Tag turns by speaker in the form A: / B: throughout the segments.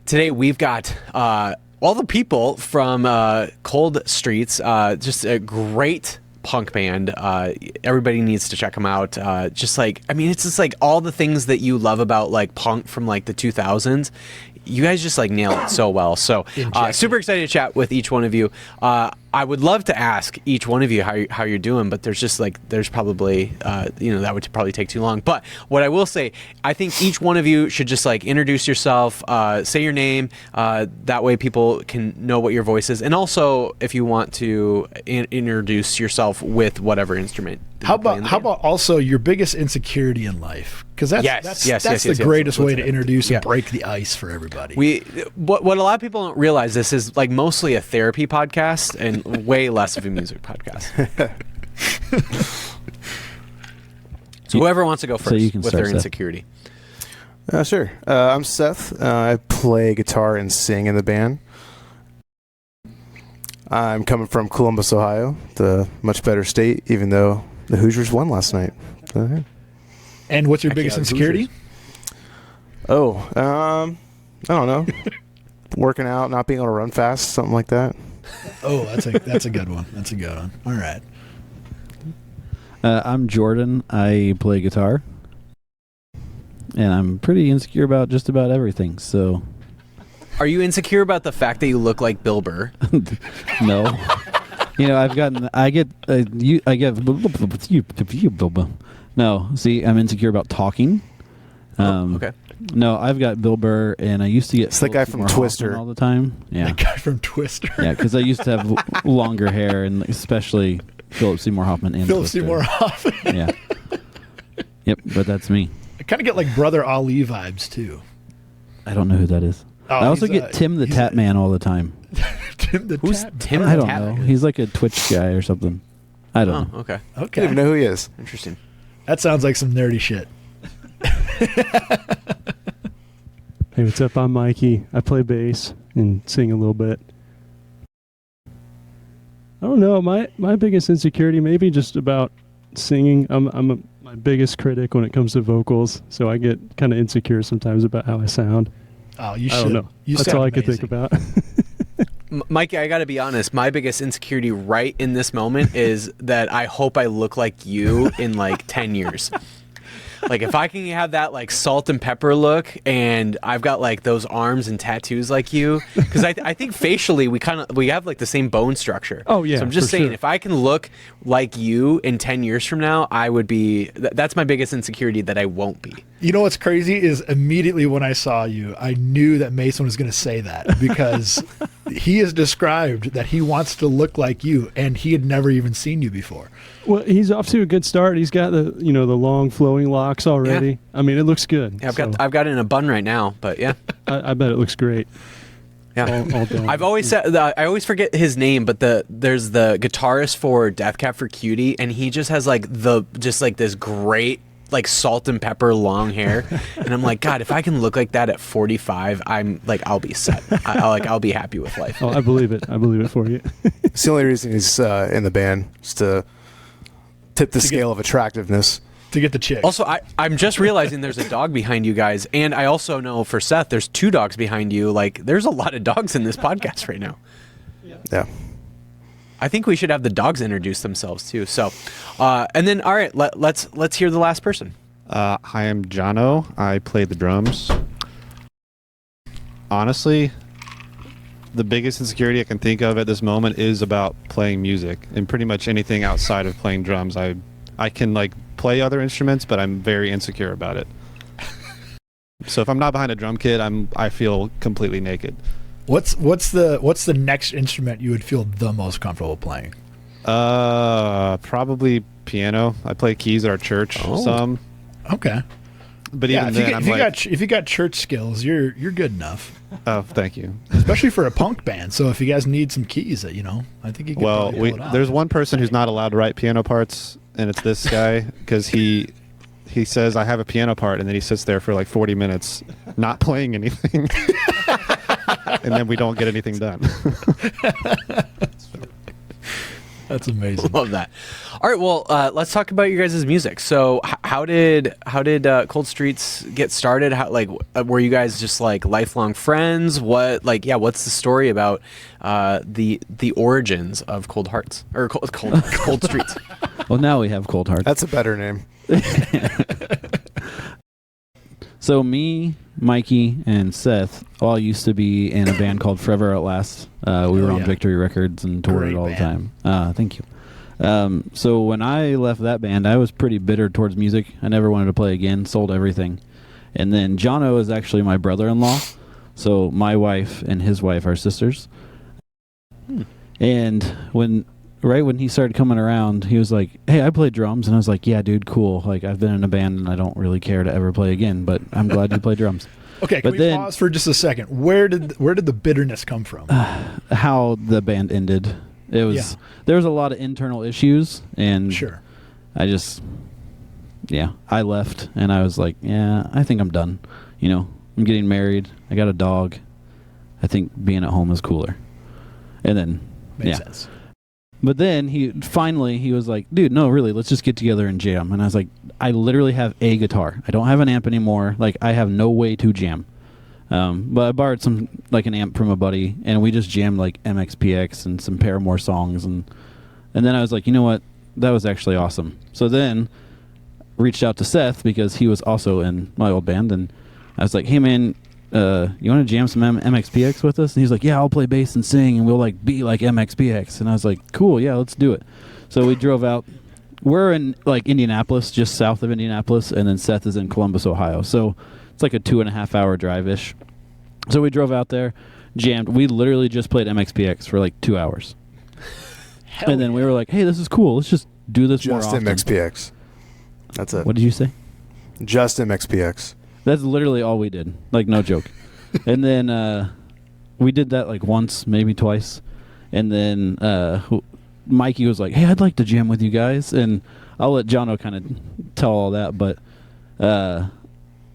A: today we've got all the people from Cold Streets, just a great punk band. Everybody needs to check them out. It's just like all the things that you love about like punk from like the 2000s. You guys just like nail it so well. So super excited to chat with each one of you. I would love to ask each one of you how you're doing, but there's probably that would probably take too long. But what I will say, I think each one of you should just like introduce yourself, say your name. That way people can know what your voice is, and also if you want to introduce yourself with whatever instrument.
B: How about also your biggest insecurity in life? Because that's the greatest way to introduce and break the ice for everybody.
A: What a lot of people don't realize, this is like mostly a therapy podcast and way less of a music podcast. So whoever wants to go first with their insecurity.
C: Sure. I'm Seth. I play guitar and sing in the band. I'm coming from Columbus, Ohio, the much better state, even though the Hoosiers won last night. So, yeah.
B: And what's your biggest insecurity?
C: I don't know. Working out, not being able to run fast, something like that.
B: Oh, that's a good one. That's a good one. All right.
D: I'm Jordan. I play guitar, and I'm pretty insecure about just about everything. So,
A: are you insecure about the fact that you look like Bill Burr?
D: No. No, see, I'm insecure about talking.
A: Okay.
D: No, I've got Bill Burr, and I used to get
C: it's the guy from Twister
D: all the time. Yeah,
B: the guy from Twister.
D: Yeah, because I used to have longer hair, and especially Philip Seymour Hoffman and
B: Philip
D: Twister.
B: Seymour Hoffman.
D: Yeah. Yep, but that's me.
B: I kind of get like Brother Ali vibes too.
D: I don't know who that is. I also get Tim the Tap Man all the time.
A: Who's Tim the
D: I don't
A: Tap
D: know.
A: Man?
D: He's like a Twitch guy or something. I don't know.
A: Okay.
C: I don't even know who he is.
A: Interesting.
B: That sounds like some nerdy shit.
E: Hey, what's up? I'm Mikey. I play bass and sing a little bit. I don't know. My biggest insecurity maybe just about singing. I'm my biggest critic when it comes to vocals, so I get kind of insecure sometimes about how I sound.
B: Oh, you should.
E: I don't know. That's all I could think about.
A: Mikey, I got to be honest. My biggest insecurity right in this moment is that I hope I look like you in like 10 years. Like if I can have that like salt and pepper look, and I've got like those arms and tattoos like you, because I think facially we have like the same bone structure.
E: Oh yeah.
A: So I'm just saying,
E: sure.
A: if I can look like you in 10 years from now, I would be. That's my biggest insecurity, that I won't be.
B: You know what's crazy is immediately when I saw you, I knew that Mason was going to say that, because he has described that he wants to look like you, and he had never even seen you before.
E: Well, he's off to a good start. He's got the long flowing locks already.
A: Yeah.
E: I mean, it looks good.
A: Yeah, I've got it in a bun right now, but yeah.
E: I bet it looks great.
A: Yeah.
E: All done.
A: I've always said, I always forget his name, but there's the guitarist for Death Cab for Cutie, and he just has this great like salt and pepper long hair, and I'm like, God, if I can look like that at 45, I'm like, I'll be set. I'll be happy with life.
E: Oh, I believe it. I believe it for you.
C: It's the only reason he's in the band, is to tip the scale of attractiveness.
B: To get the chick.
A: Also, I'm just realizing there's a dog behind you guys, and I also know for Seth, there's 2 dogs behind you. Like, there's a lot of dogs in this podcast right now.
C: Yeah.
A: I think we should have the dogs introduce themselves too. So, and then all right, let's hear the last person.
F: Hi, I'm Jono. I play the drums. Honestly, the biggest insecurity I can think of at this moment is about playing music, and pretty much anything outside of playing drums. I can like play other instruments, but I'm very insecure about it. So if I'm not behind a drum kit, I feel completely naked.
B: What's the next instrument you would feel the most comfortable playing?
F: Probably piano. I play keys at our church some.
B: Okay.
F: But even then,
B: if you got church skills, you're good enough.
F: Oh, thank you.
B: Especially for a punk band. So if you guys need some keys, I think you could.
F: Well,
B: probably pull it off.
F: there's one person who's not allowed to write piano parts, and it's this guy, because he says I have a piano part, and then he sits there for like 40 minutes not playing anything. And then we don't get anything done.
B: That's amazing.
A: Love that. All right, well, let's talk about your guys' music. So, how did Cold Streets get started? How were you guys just like lifelong friends? What's the story about the origins of Cold Hearts or Cold Streets?
D: Well, now we have Cold Hearts.
C: That's a better name.
D: So me, Mikey, and Seth all used to be in a band called Forever at Last. We were on Victory Records and toured
B: Great
D: it all
B: band.
D: the time. Thank you. So when I left that band, I was pretty bitter towards music. I never wanted to play again, sold everything. And then Jono is actually my brother-in-law. So my wife and his wife are sisters. And when he started coming around, he was like, "Hey, I play drums." And I was like, "Yeah, dude, cool. Like, I've been in a band and I don't really care to ever play again, but I'm glad you play drums."
B: Okay, can we pause for just a second? Where did the bitterness come from?
D: How the band ended. It was there was a lot of internal issues, and
B: Sure.
D: I just I left and I was like, "Yeah, I think I'm done. You know, I'm getting married. I got a dog. I think being at home is cooler." And then
B: Makes sense.
D: But then he was like, "Dude, no, really, let's just get together and jam." And I was like, "I literally have a guitar. I don't have an amp anymore. Like, I have no way to jam." But I borrowed an amp from a buddy, and we just jammed like MXPX and some Paramore songs, and then I was like, "You know what? That was actually awesome." So then reached out to Seth because he was also in my old band, and I was like, "Hey man, you want to jam some MXPX with us?" And he's like, "Yeah, I'll play bass and sing, and we'll like be like MXPX." And I was like, "Cool, yeah, let's do it." So we drove out. We're in like Indianapolis, just south of Indianapolis, and then Seth is in Columbus, Ohio. So it's like a 2.5 hour drive-ish. So we drove out there, jammed. We literally just played MXPX for like 2 hours. And then we were like, "Hey, this is cool. Let's just do this more
C: Just
D: often."
C: MXPX. That's it.
D: What did you say?
C: Just MXPX.
D: That's literally all we did. Like, no joke. And then we did that like once, maybe twice. And then Mikey was like, "Hey, I'd like to jam with you guys." And I'll let Jono kind of tell all that. But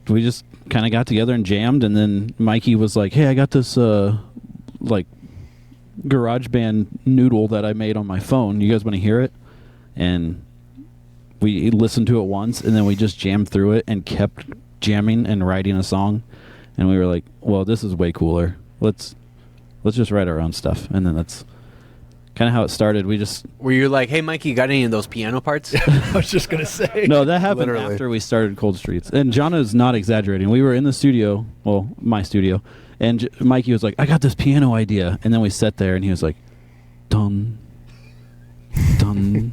D: we just kind of got together and jammed. And then Mikey was like, "Hey, I got this like GarageBand noodle that I made on my phone. You guys want to hear it?" And we listened to it once, and then we just jammed through it and kept jamming and writing a song. And we were like, "Well, this is way cooler. Let's just write our own stuff." And then that's kind of how it started. We just
A: Were you like, "Hey, Mikey, you got any of those piano parts?"
B: I was just gonna say.
D: no, that happened
C: Literally.
D: after we started Cold Streets. And Jono's not exaggerating. We were in the studio, well, my studio, and Mikey was like, "I got this piano idea." And then we sat there, and he was like, "Dun, dun,"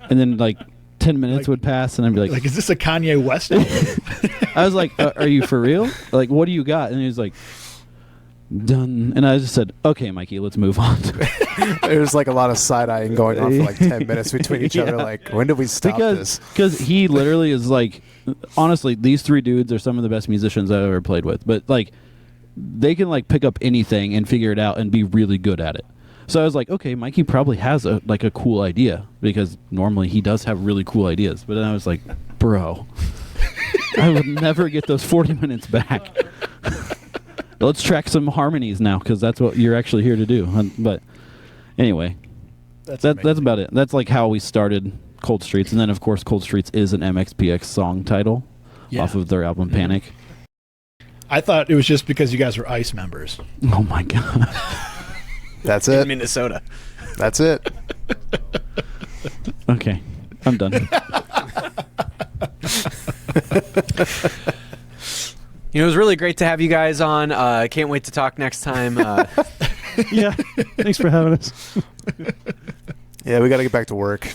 D: and then like 10 minutes would pass, and I'd be like,
B: Like, is this a Kanye West album?
D: I was like, "Are you for real? Like, what do you got?" And he was like, "Done." And I just said, "Okay, Mikey, let's move on."
C: There's like a lot of side-eyeing going on for like 10 minutes between each other. Like, when did we stop this?
D: Because he literally is like, honestly, these three dudes are some of the best musicians I've ever played with. But like, they can like pick up anything and figure it out and be really good at it. So I was like, okay, Mikey probably has a cool idea, because normally he does have really cool ideas. But then I was like, bro, I would never get those 40 minutes back. Let's track some harmonies now, because that's what you're actually here to do. But anyway, that's about it. That's like how we started Cold Streets. And then, of course, Cold Streets is an MXPX song title off of their album Panic.
B: I thought it was just because you guys were ICE members.
D: Oh, my God.
C: That's
A: In
C: it.
A: Minnesota.
C: That's it.
D: Okay, I'm done.
A: You know, it was really great to have you guys on. Can't wait to talk next time.
E: Yeah. Thanks for having us.
C: Yeah, we got to get back to work.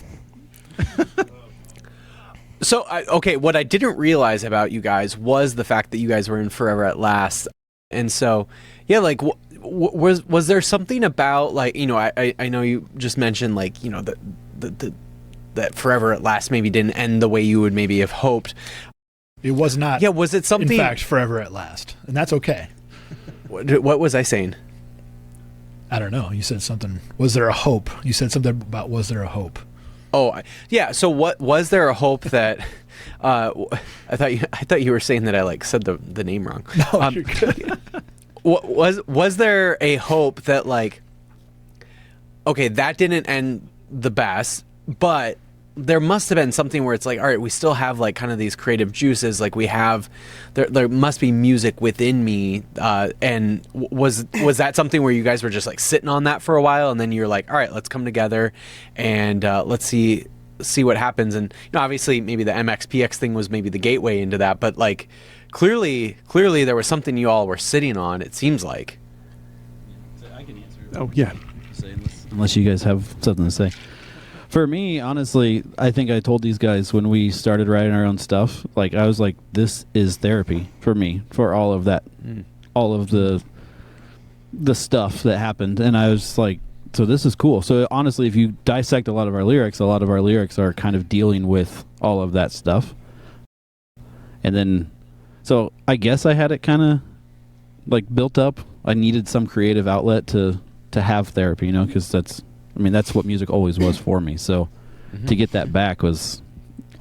A: So, okay, what I didn't realize about you guys was the fact that you guys were in Forever at Last. And so, yeah, like, was there something about, like, you know, I know you just mentioned, like, you know, that Forever at Last maybe didn't end the way you would maybe have hoped.
B: It was not.
A: Yeah, was it something?
B: In fact, Forever at Last, and that's okay.
A: What was I saying?
B: I don't know. You said something. Was there a hope? You said something about was there a hope?
A: Oh, yeah. So, what was there a hope that? I thought you were saying that I like said the name wrong.
B: No, you're good.
A: Was there a hope that, like, okay, that didn't end the best, but there must have been something where it's like, all right, we still have like kind of these creative juices. Like we have, there must be music within me. And was that something where you guys were just like sitting on that for a while, and then you're like, all right, let's come together and let's see what happens. And obviously maybe the MXPX thing was maybe the gateway into that, but like clearly there was something you all were sitting on. It seems like.
D: I can answer.
E: Oh yeah.
D: Unless you guys have something to say. For me, honestly, I think I told these guys when we started writing our own stuff, like I was like, this is therapy for me, for all of that, all of the stuff that happened. And I was like, so this is cool. So honestly, if you dissect a lot of our lyrics are kind of dealing with all of that stuff. And then, so I guess I had it kind of like built up. I needed some creative outlet to have therapy, because that's what music always was for me. So to get that back was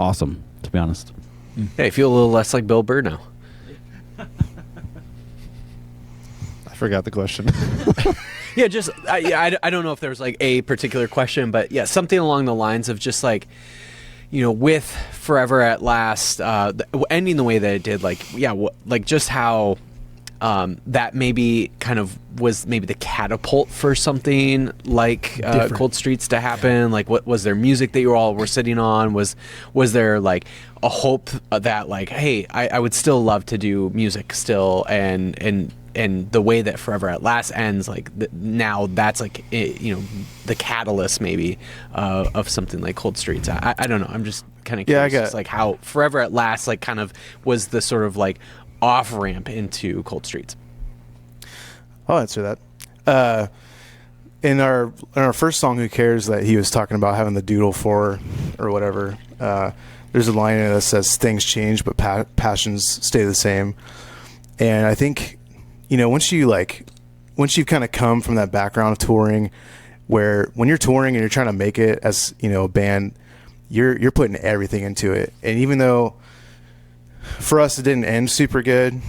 D: awesome, to be honest.
A: Hey, I feel a little less like Bill Burr now.
F: I forgot the question.
A: Yeah, just I don't know if there's like a particular question, but yeah, something along the lines of just like, with Forever at Last ending the way that it did, like like just how that maybe kind of was maybe the catapult for something like Cold Streets to happen. Yeah. Like, what was there music that you all were sitting on? Was there like a hope that like, hey, I would still love to do music still, and the way that Forever at Last ends, like now that's like the catalyst maybe of something like Cold Streets. I don't know. I'm just kind of curious, just like how Forever at Last like kind of was the sort of like off ramp into Cold Streets.
C: I'll answer that. In our first song, "Who Cares," that he was talking about having the doodle for or whatever. There's a line in it that says, "Things change, but passions stay the same." And I think, once you've kind of come from that background of touring, where when you're touring and you're trying to make it as a band, you're putting everything into it. And even though for us it didn't end super good,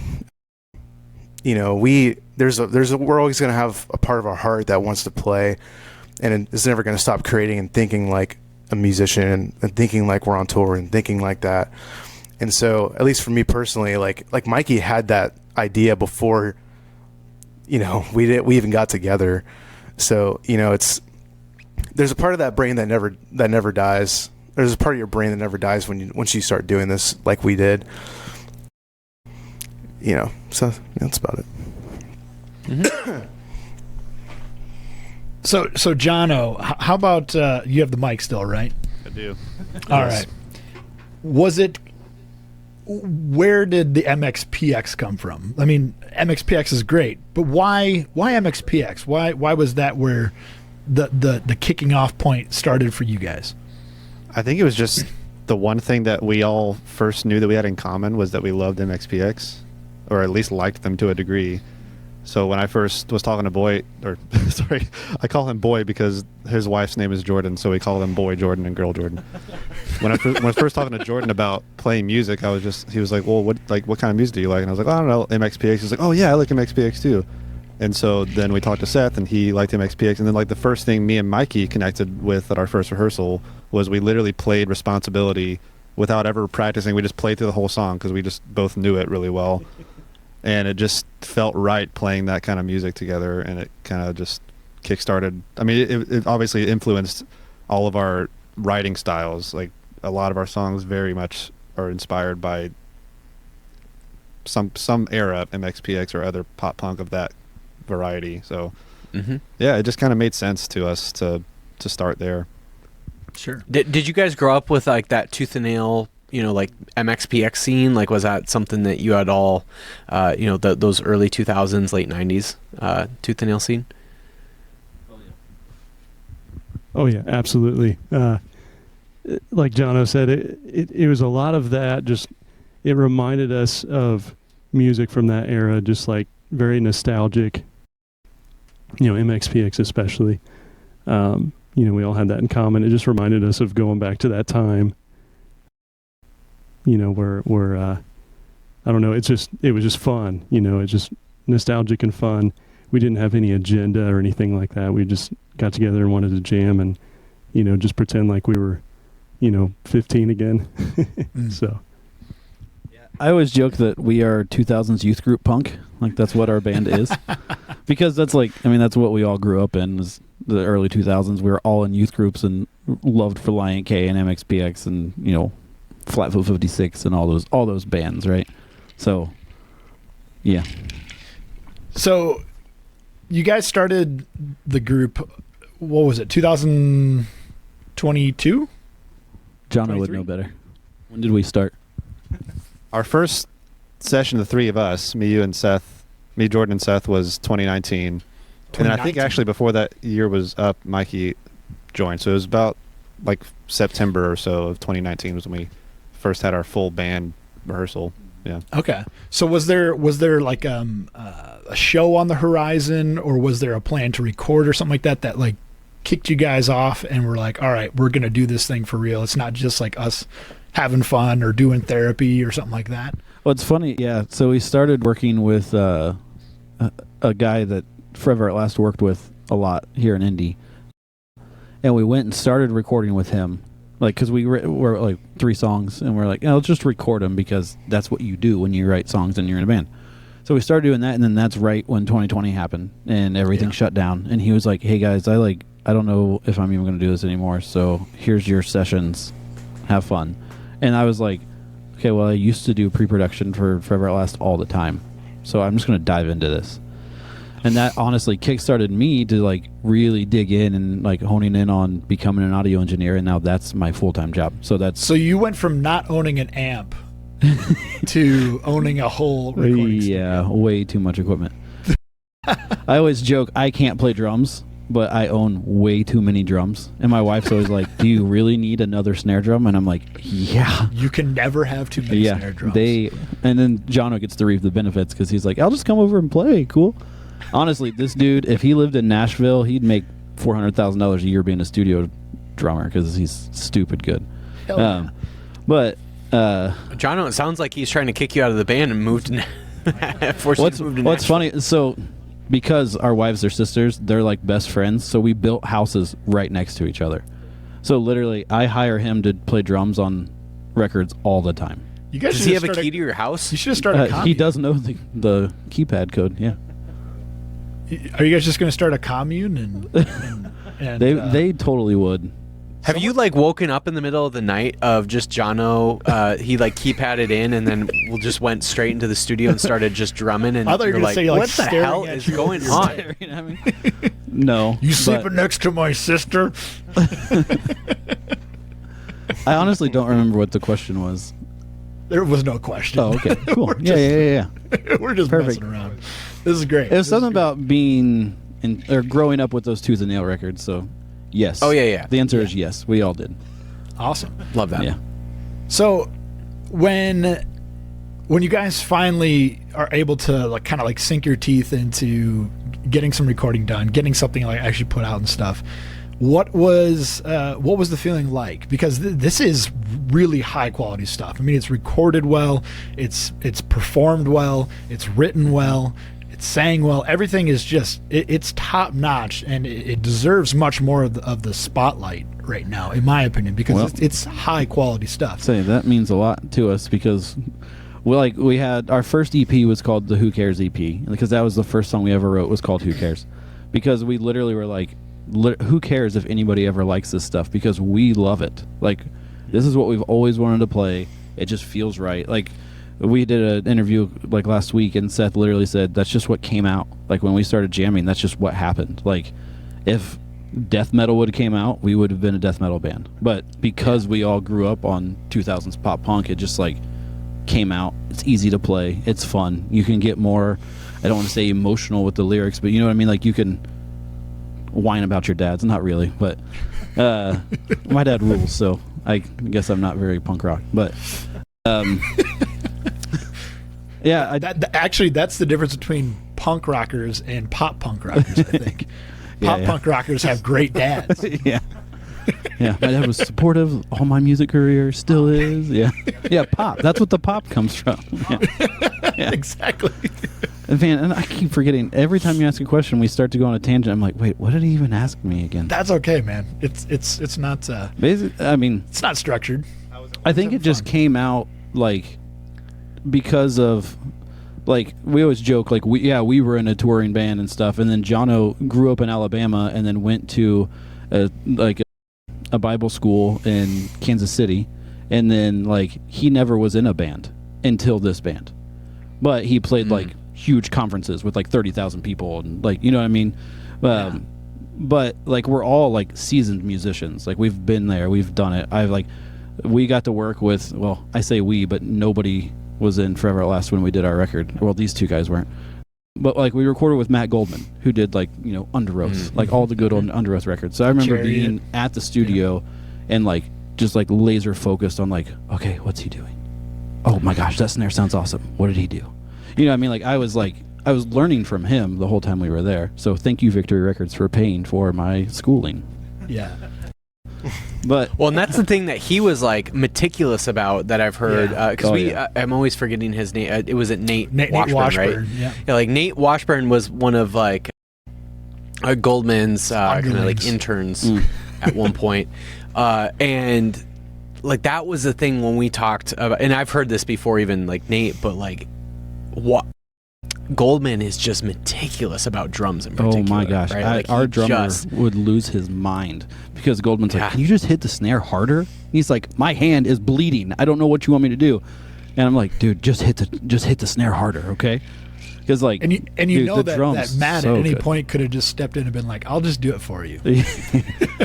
C: we're always going to have a part of our heart that wants to play, and it's never going to stop creating and thinking like a musician and thinking like we're on tour and thinking like that. And so, at least for me personally, like Mikey had that idea before we even got together. So there's a part of that brain that never dies. There's a part of your brain that never dies once you start doing this like we did. So that's about it.
A: Mm-hmm.
B: So Jono, how about you have the mic still, right?
F: I do.
B: All right. Where did the MXPX come from? I mean, MXPX is great, but why MXPX? Why was that where the kicking off point started for you guys?
F: I think it was just the one thing that we all first knew that we had in common was that we loved MXPX, or at least liked them to a degree. So when I first was talking to Boy, or sorry, I call him Boy because his wife's name is Jordan, so we call them Boy Jordan and Girl Jordan. When I was first talking to Jordan about playing music, he was like, well, what kind of music do you like? And I was like, I don't know, MXPX. He's like, oh yeah, I like MXPX too. And so then we talked to Seth, and he liked MXPX. And then like the first thing me and Mikey connected with at our first rehearsal was we literally played Responsibility without ever practicing. We just played through the whole song because we just both knew it really well. And it just felt right playing that kind of music together, and it kind of just kickstarted. I mean, it obviously influenced all of our writing styles. Like a lot of our songs very much are inspired by some era of MXPX or other pop punk of that variety. So yeah, it just kind of made sense to us to start there.
A: Sure. Did you guys grow up with like that tooth and nail, like MXPX scene? Like, was that something that you had all, those early 2000s, late 90s tooth and nail scene?
E: Oh yeah, absolutely. Like Jono said, it was a lot of that. Just it reminded us of music from that era, just like very nostalgic. MXPX especially. We all had that in common. It just reminded us of going back to that time. Where I don't know, it was just fun. It's just nostalgic and fun. We didn't have any agenda or anything like that. We just got together and wanted to jam and, just pretend like we were, 15 again. So.
D: I always joke that we are 2000s youth group punk. Like, that's what our band is. Because that's that's what we all grew up in, was the early 2000s. We were all in youth groups and loved Reliant K and MXPX and, Flatfoot 56 and all those bands, right? So, yeah.
B: So, you guys started the group, what was it, 2022?
D: John would know better. When did we start?
F: Our first session, the three of us, me, Jordan, and Seth, was 2019. And I think actually before that year was up, Mikey joined. So it was about like September or so of 2019 was when we first had our full band rehearsal. Yeah.
B: Okay. So was there like a show on the horizon, or was there a plan to record or something like that like kicked you guys off and we're like, all right, we're going to do this thing for real. It's not just like us having fun or doing therapy or something like that.
D: Well, it's funny. Yeah. So we started working with a guy that Forever at Last worked with a lot here in Indy. And we went and started recording with him. Like, because we were like 3 songs and we're like, let's just record them because that's what you do when you write songs and you're in a band. So we started doing that, and then that's right when 2020 happened and everything shut down. And he was like, hey guys, I don't know if I'm even going to do this anymore. So here's your sessions. Have fun. And I was like, okay, well, I used to do pre-production for Forever at Last all the time. So I'm just going to dive into this. And that honestly kickstarted me to like really dig in and like honing in on becoming an audio engineer. And now that's my full-time job. So you
B: went from not owning an amp to owning a whole recording studio.
D: Yeah, way too much equipment. I always joke I can't play drums, but I own way too many drums. And my wife's always like, do you really need another snare drum? And I'm like, yeah.
B: You can never have too many snare drums.
D: And then Jono gets to reap the benefits because he's like, I'll just come over and play. Cool. Honestly, this dude, if he lived in Nashville, he'd make $400,000 a year being a studio drummer because he's stupid good.
B: Hell yeah.
D: But
A: Jono, it sounds like he's trying to kick you out of the band and move to
D: what's funny, so because our wives are sisters, they're like best friends, so we built houses right next to each other. So literally, I hire him to play drums on records all the time.
B: You guys
A: Does he have a key to your house?
B: You should have started a commune.
D: He does know the keypad code, yeah.
B: Are you guys just going to start a commune? And
D: they totally would.
A: Have you like woken up in the middle of the night of just Jono? He like keypadded in and then we just went straight into the studio and started just drumming. And
B: I thought you were
A: you're
B: going to say like
A: what the hell is going on?
D: No.
B: You sleeping next to my sister?
D: I honestly don't remember what the question was.
B: There was no question.
D: Oh, okay, cool. Yeah.
B: We're just
D: Perfect.
B: messing around. This is great.
D: It was something about being or growing up with those Tooth and Nail records. So, yes.
A: Oh yeah.
D: The answer is yes. We all did.
B: Awesome.
A: Love that.
D: Yeah.
B: So, when you guys finally are able to like kind of like sink your teeth into getting some recording done, getting something like actually put out and stuff, what was the feeling like? Because this is really high quality stuff. I mean, it's recorded well, it's performed well, it's written well, it's sang well. Everything is just it's top notch, and it deserves much more of the spotlight right now, in my opinion, because it's high quality stuff.
D: Say that means a lot to us because we had our first EP was called the Who Cares EP, because that was the first song we ever wrote was called Who Cares, because we literally were like, who cares if anybody ever likes this stuff, because we love it. Like, this is what we've always wanted to play. It just feels right. Like, we did an interview like last week, and Seth literally said that's just what came out. Like, when we started jamming, that's just what happened. Like, if death metal would have came out, we would have been a death metal band. But because we all grew up on 2000s pop punk, it just like came out. It's easy to play. It's fun. You can get more, I don't want to say emotional with the lyrics, but you know what I mean? Like, you can whine about your dads. Not really, but my dad rules, so I guess I'm not very punk rock. But yeah,
B: actually that's the difference between punk rockers and pop punk rockers, I think. Punk rockers have great dads.
D: Yeah, my dad was supportive all my music career, still is. Yeah, pop. That's what the pop comes from. Yeah.
B: Exactly.
D: And I keep forgetting. Every time you ask a question, we start to go on a tangent. I'm like, wait, what did he even ask me again?
B: That's okay, man. It's not.
D: I mean,
B: it's not structured.
D: I think it just came out like because of like we always joke like we were in a touring band and stuff, and then Jono grew up in Alabama and then went to a Bible school in Kansas City, and then like he never was in a band until this band, but he played like huge conferences with like 30,000 people and like, you know what I mean? But like we're all like seasoned musicians. Like we've been there, we've done it. We got to work with, well, I say we, but nobody was in Forever at Last when we did our record. Well, these two guys weren't. But like we recorded with Matt Goldman, who did like, you know, Under Oath, like all the good old Under Oath records. So I remember being at the studio and like just like laser focused on like, okay, what's he doing? Oh my gosh, that snare sounds awesome. What did he do? You know what I mean? Like I was learning from him the whole time we were there. So thank you, Victory Records, for paying for my schooling.
B: Yeah.
D: But
A: well, and that's the thing that he was like meticulous about that I've heard because I'm always forgetting his name. It was Nate Washburn, right?
B: Yeah,
A: like Nate Washburn was one of like Goldman's kind of like interns at one point, and like that was the thing when we talked about. And I've heard this before, even like Nate, but like what. Goldman is just meticulous about drums in particular.
D: Oh my gosh,
A: right? Like
D: our drummer would lose his mind because Goldman's like, "Can you just hit the snare harder?" He's like, "My hand is bleeding. I don't know what you want me to do." And I'm like, "Dude, just hit the snare harder, okay?" Because like,
B: and you
D: dude,
B: know that Matt
D: so
B: at any
D: good.
B: point could have just stepped in and been like, "I'll just do it for you."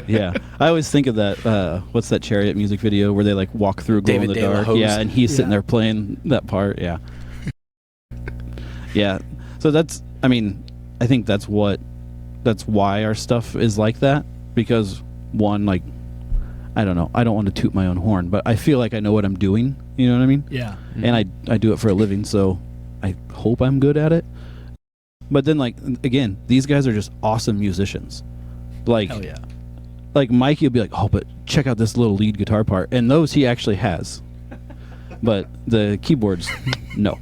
D: Yeah, I always think of that. What's that Chariot music video where they like walk through a glow in the dark? Yeah, and he's sitting there playing that part. Yeah. Yeah, so that's, I mean, I think that's why our stuff is like that, because one, like, I don't know, I don't want to toot my own horn, but I feel like I know what I'm doing, you know what I mean?
B: Yeah.
D: And I do it for a living, so I hope I'm good at it. But then, like, again, these guys are just awesome musicians. Like,
B: hell yeah.
D: Like, Mikey will be like, oh, but check out this little lead guitar part, and those he actually has. But the keyboards, no.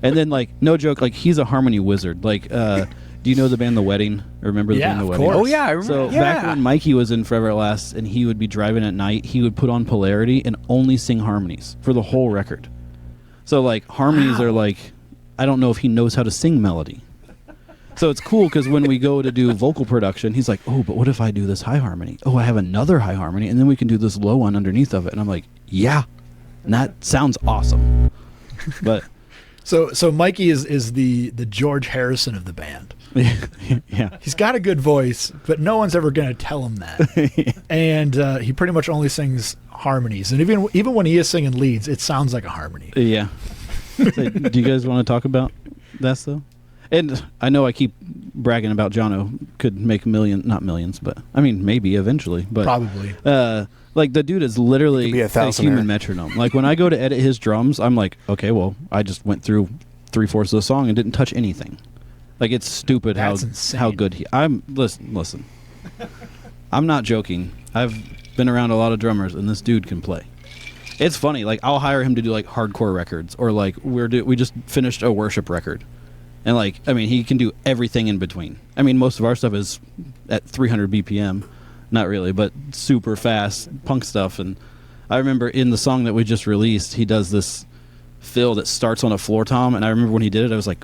D: And then, like, no joke, like, he's a harmony wizard. Like, do you know the band The Wedding? Remember the band The Wedding?
B: Course.
A: Oh yeah, I remember.
D: So back when Mikey was in Forever at Last and he would be driving at night, he would put on polarity and only sing harmonies for the whole record. So, like, harmonies are like, I don't know if he knows how to sing melody. So it's cool because when we go to do vocal production, he's like, oh, but what if I do this high harmony? Oh, I have another high harmony, and then we can do this low one underneath of it. And I'm like, yeah, and that sounds awesome. But
B: So Mikey is the George Harrison of the band.
D: yeah,
B: He's got a good voice, but no one's ever going to tell him that. And he pretty much only sings harmonies. And even when he is singing leads, it sounds like a harmony.
D: yeah. So, do you guys want to talk about that though? And I know I keep bragging about Jono could make not millions, but I mean maybe eventually. But
B: Probably.
D: Like the dude is literally
C: be a
D: a
C: thousandaire.
D: human metronome. Like when I go to edit his drums, I'm like, okay, well, I just went through 3/4 of the song and didn't touch anything. Like it's stupid
B: That's insane.
D: how good listen. I'm not joking. I've been around a lot of drummers, and this dude can play. It's funny. Like I'll hire him to do like hardcore records, or like we just finished a worship record, and like I mean he can do everything in between. I mean most of our stuff is at 300 BPM. Not really, but super fast punk stuff. And I remember in the song that we just released, he does this fill that starts on a floor tom. And I remember when he did it, I was like,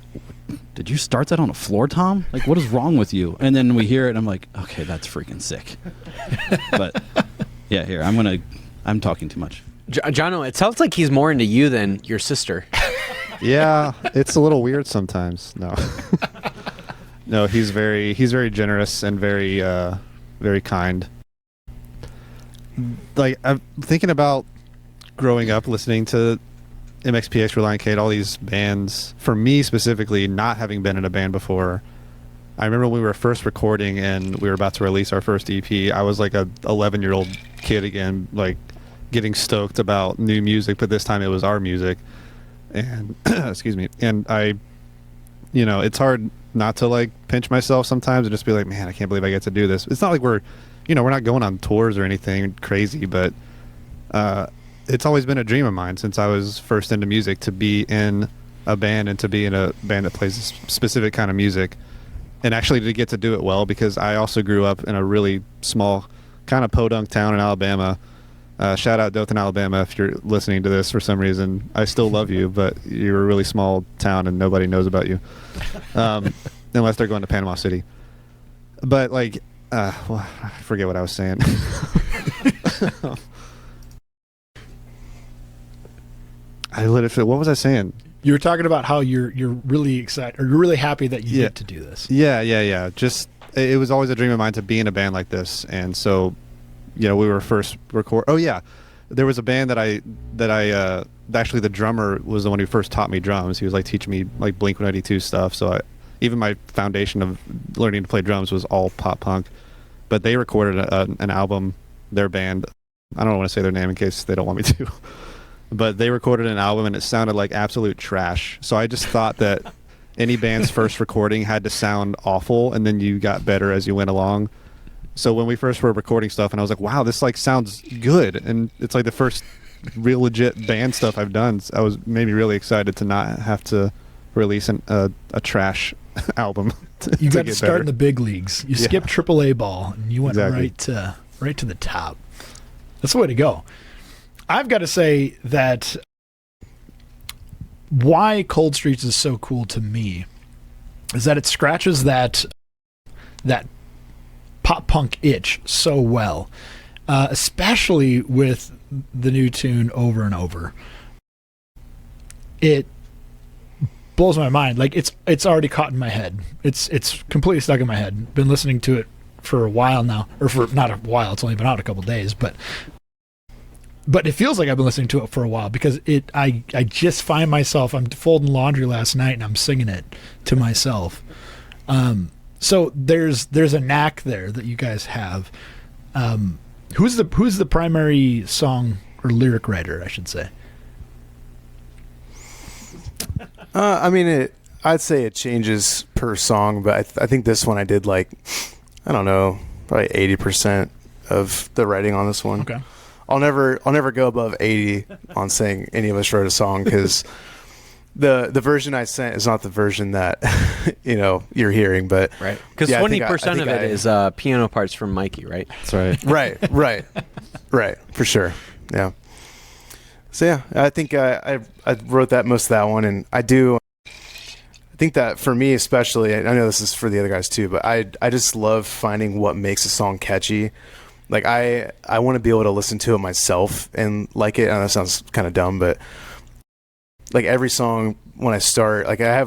D: did you start that on a floor tom? Like, what is wrong with you? And then we hear it, and I'm like, okay, that's freaking sick. But yeah, here, I'm talking too much.
A: Jono, it sounds like he's more into you than your sister.
F: Yeah, it's a little weird sometimes. No. No, he's very generous and very very kind. Like I'm thinking about growing up listening to MXPX, Reliant K, all these bands. For me specifically, not having been in a band before, I remember when we were first recording and we were about to release our first EP. I was like a 11-year-old kid again, like getting stoked about new music, but this time it was our music. And excuse me. And it's hard not to like pinch myself sometimes and just be like, man, I can't believe I get to do this. It's not like we're not going on tours or anything crazy, but it's always been a dream of mine since I was first into music to be in a band and to be in a band that plays a specific kind of music, and actually to get to do it well, because I also grew up in a really small kind of podunk town in Alabama. Shout out Dothan, Alabama, if you're listening to this for some reason. I still love you, but you're a really small town and nobody knows about you, unless they're going to Panama City. But like, well, I forget what I was saying. What was I saying?
B: You were talking about how you're really excited, or you're really happy that you get to do this.
F: Yeah. Just it was always a dream of mine to be in a band like this, and so, we were first record. Oh yeah, there was a band that I actually the drummer was the one who first taught me drums. He was like teaching me like Blink-182 stuff. So even my foundation of learning to play drums was all pop punk. But they recorded an album. Their band, I don't want to say their name in case they don't want me to. But they recorded an album and it sounded like absolute trash. So I just thought that any band's first recording had to sound awful, and then you got better as you went along. So when we first were recording stuff, and I was like, wow, this like sounds good, and it's like the first real legit band stuff I've done. Made me really excited to not have to release a trash album.
B: You got to start better in the big leagues. You skipped AAA ball, and you went right to the top. That's the way to go. I've got to say that why Cold Streets is so cool to me is that it scratches that pop punk itch so well, especially with the new tune Over and Over. It blows my mind. Like it's already caught in my head. It's completely stuck in my head. Been listening to it for a while now, or for not a while. It's only been out a couple days, but it feels like I've been listening to it for a while, because I just find myself, I'm folding laundry last night and I'm singing it to myself. So there's a knack there that you guys have. Who's the primary song or lyric writer, I should say?
C: I'd say it changes per song, but I think this one I did like, I don't know, probably 80% of the writing on this one.
B: Okay.
C: I'll never go above 80 on saying any of us wrote a song, because the version I sent is not the version that you're hearing, but
A: right, because 20% of it is piano parts from Mikey, right?
F: That's right.
C: right, for sure, yeah. So yeah, I think I wrote most of that one, and I think that for me especially, I know this is for the other guys too, but I just love finding what makes a song catchy. Like I want to be able to listen to it myself and like it. I know that sounds kind of dumb, but like every song when I start, like I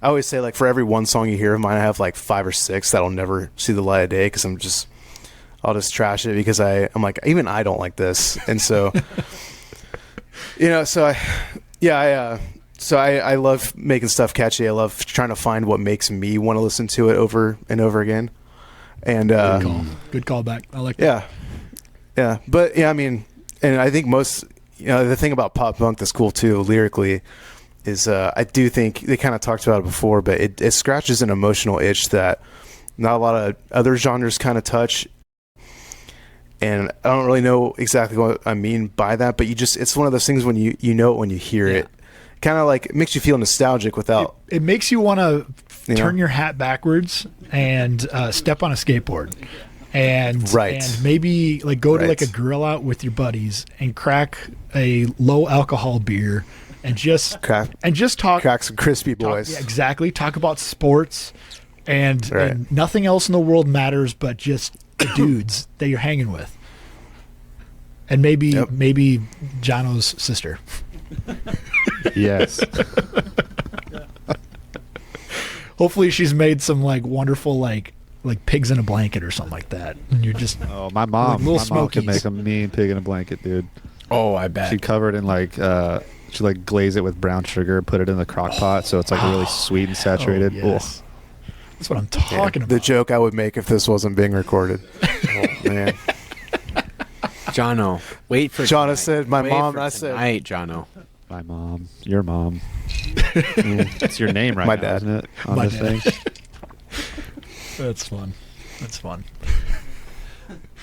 C: always say, like for every one song you hear of mine, I have like 5 or 6 that'll never see the light of day, because I'll just trash it, because I'm like, even I don't like this. And so, I love making stuff catchy. I love trying to find what makes me want to listen to it over and over again. And
B: good call back. I like that.
C: Yeah. But yeah, I mean, and I think most, the thing about pop punk that's cool too, lyrically, is I do think they kind of talked about it before, but it scratches an emotional itch that not a lot of other genres kind of touch. And I don't really know exactly what I mean by that, but it's one of those things when you know it when you hear it. Kind of like it makes you feel nostalgic without.
B: It makes you want to turn your hat backwards and step on a skateboard, and maybe like go to like a grill out with your buddies and crack a low alcohol beer and just talk.
C: Crack some crispy boys.
B: Yeah, exactly. Talk about sports and nothing else in the world matters but just the dudes that you're hanging with, and maybe Jono's sister.
F: Yes.
B: Hopefully she's made some like wonderful like pigs in a blanket or something like that, and you're just
F: my mom could make a mean pig in a blanket, dude.
A: Oh, I bet.
F: She covered in like she like glaze it with brown sugar, put it in the crock pot, so it's like really sweet and saturated.
B: Yes. That's what I'm talking about.
C: The joke I would make if this wasn't being recorded. Oh man.
A: Jono, wait for
C: Jono
A: tonight.
C: said my
A: wait
C: mom. I said
A: tonight, Jono.
F: My mom, your mom. It's your name right
C: my
F: now,
C: dad.
F: isn't it? On
B: My
F: this
B: dad.
F: thing.
B: That's fun.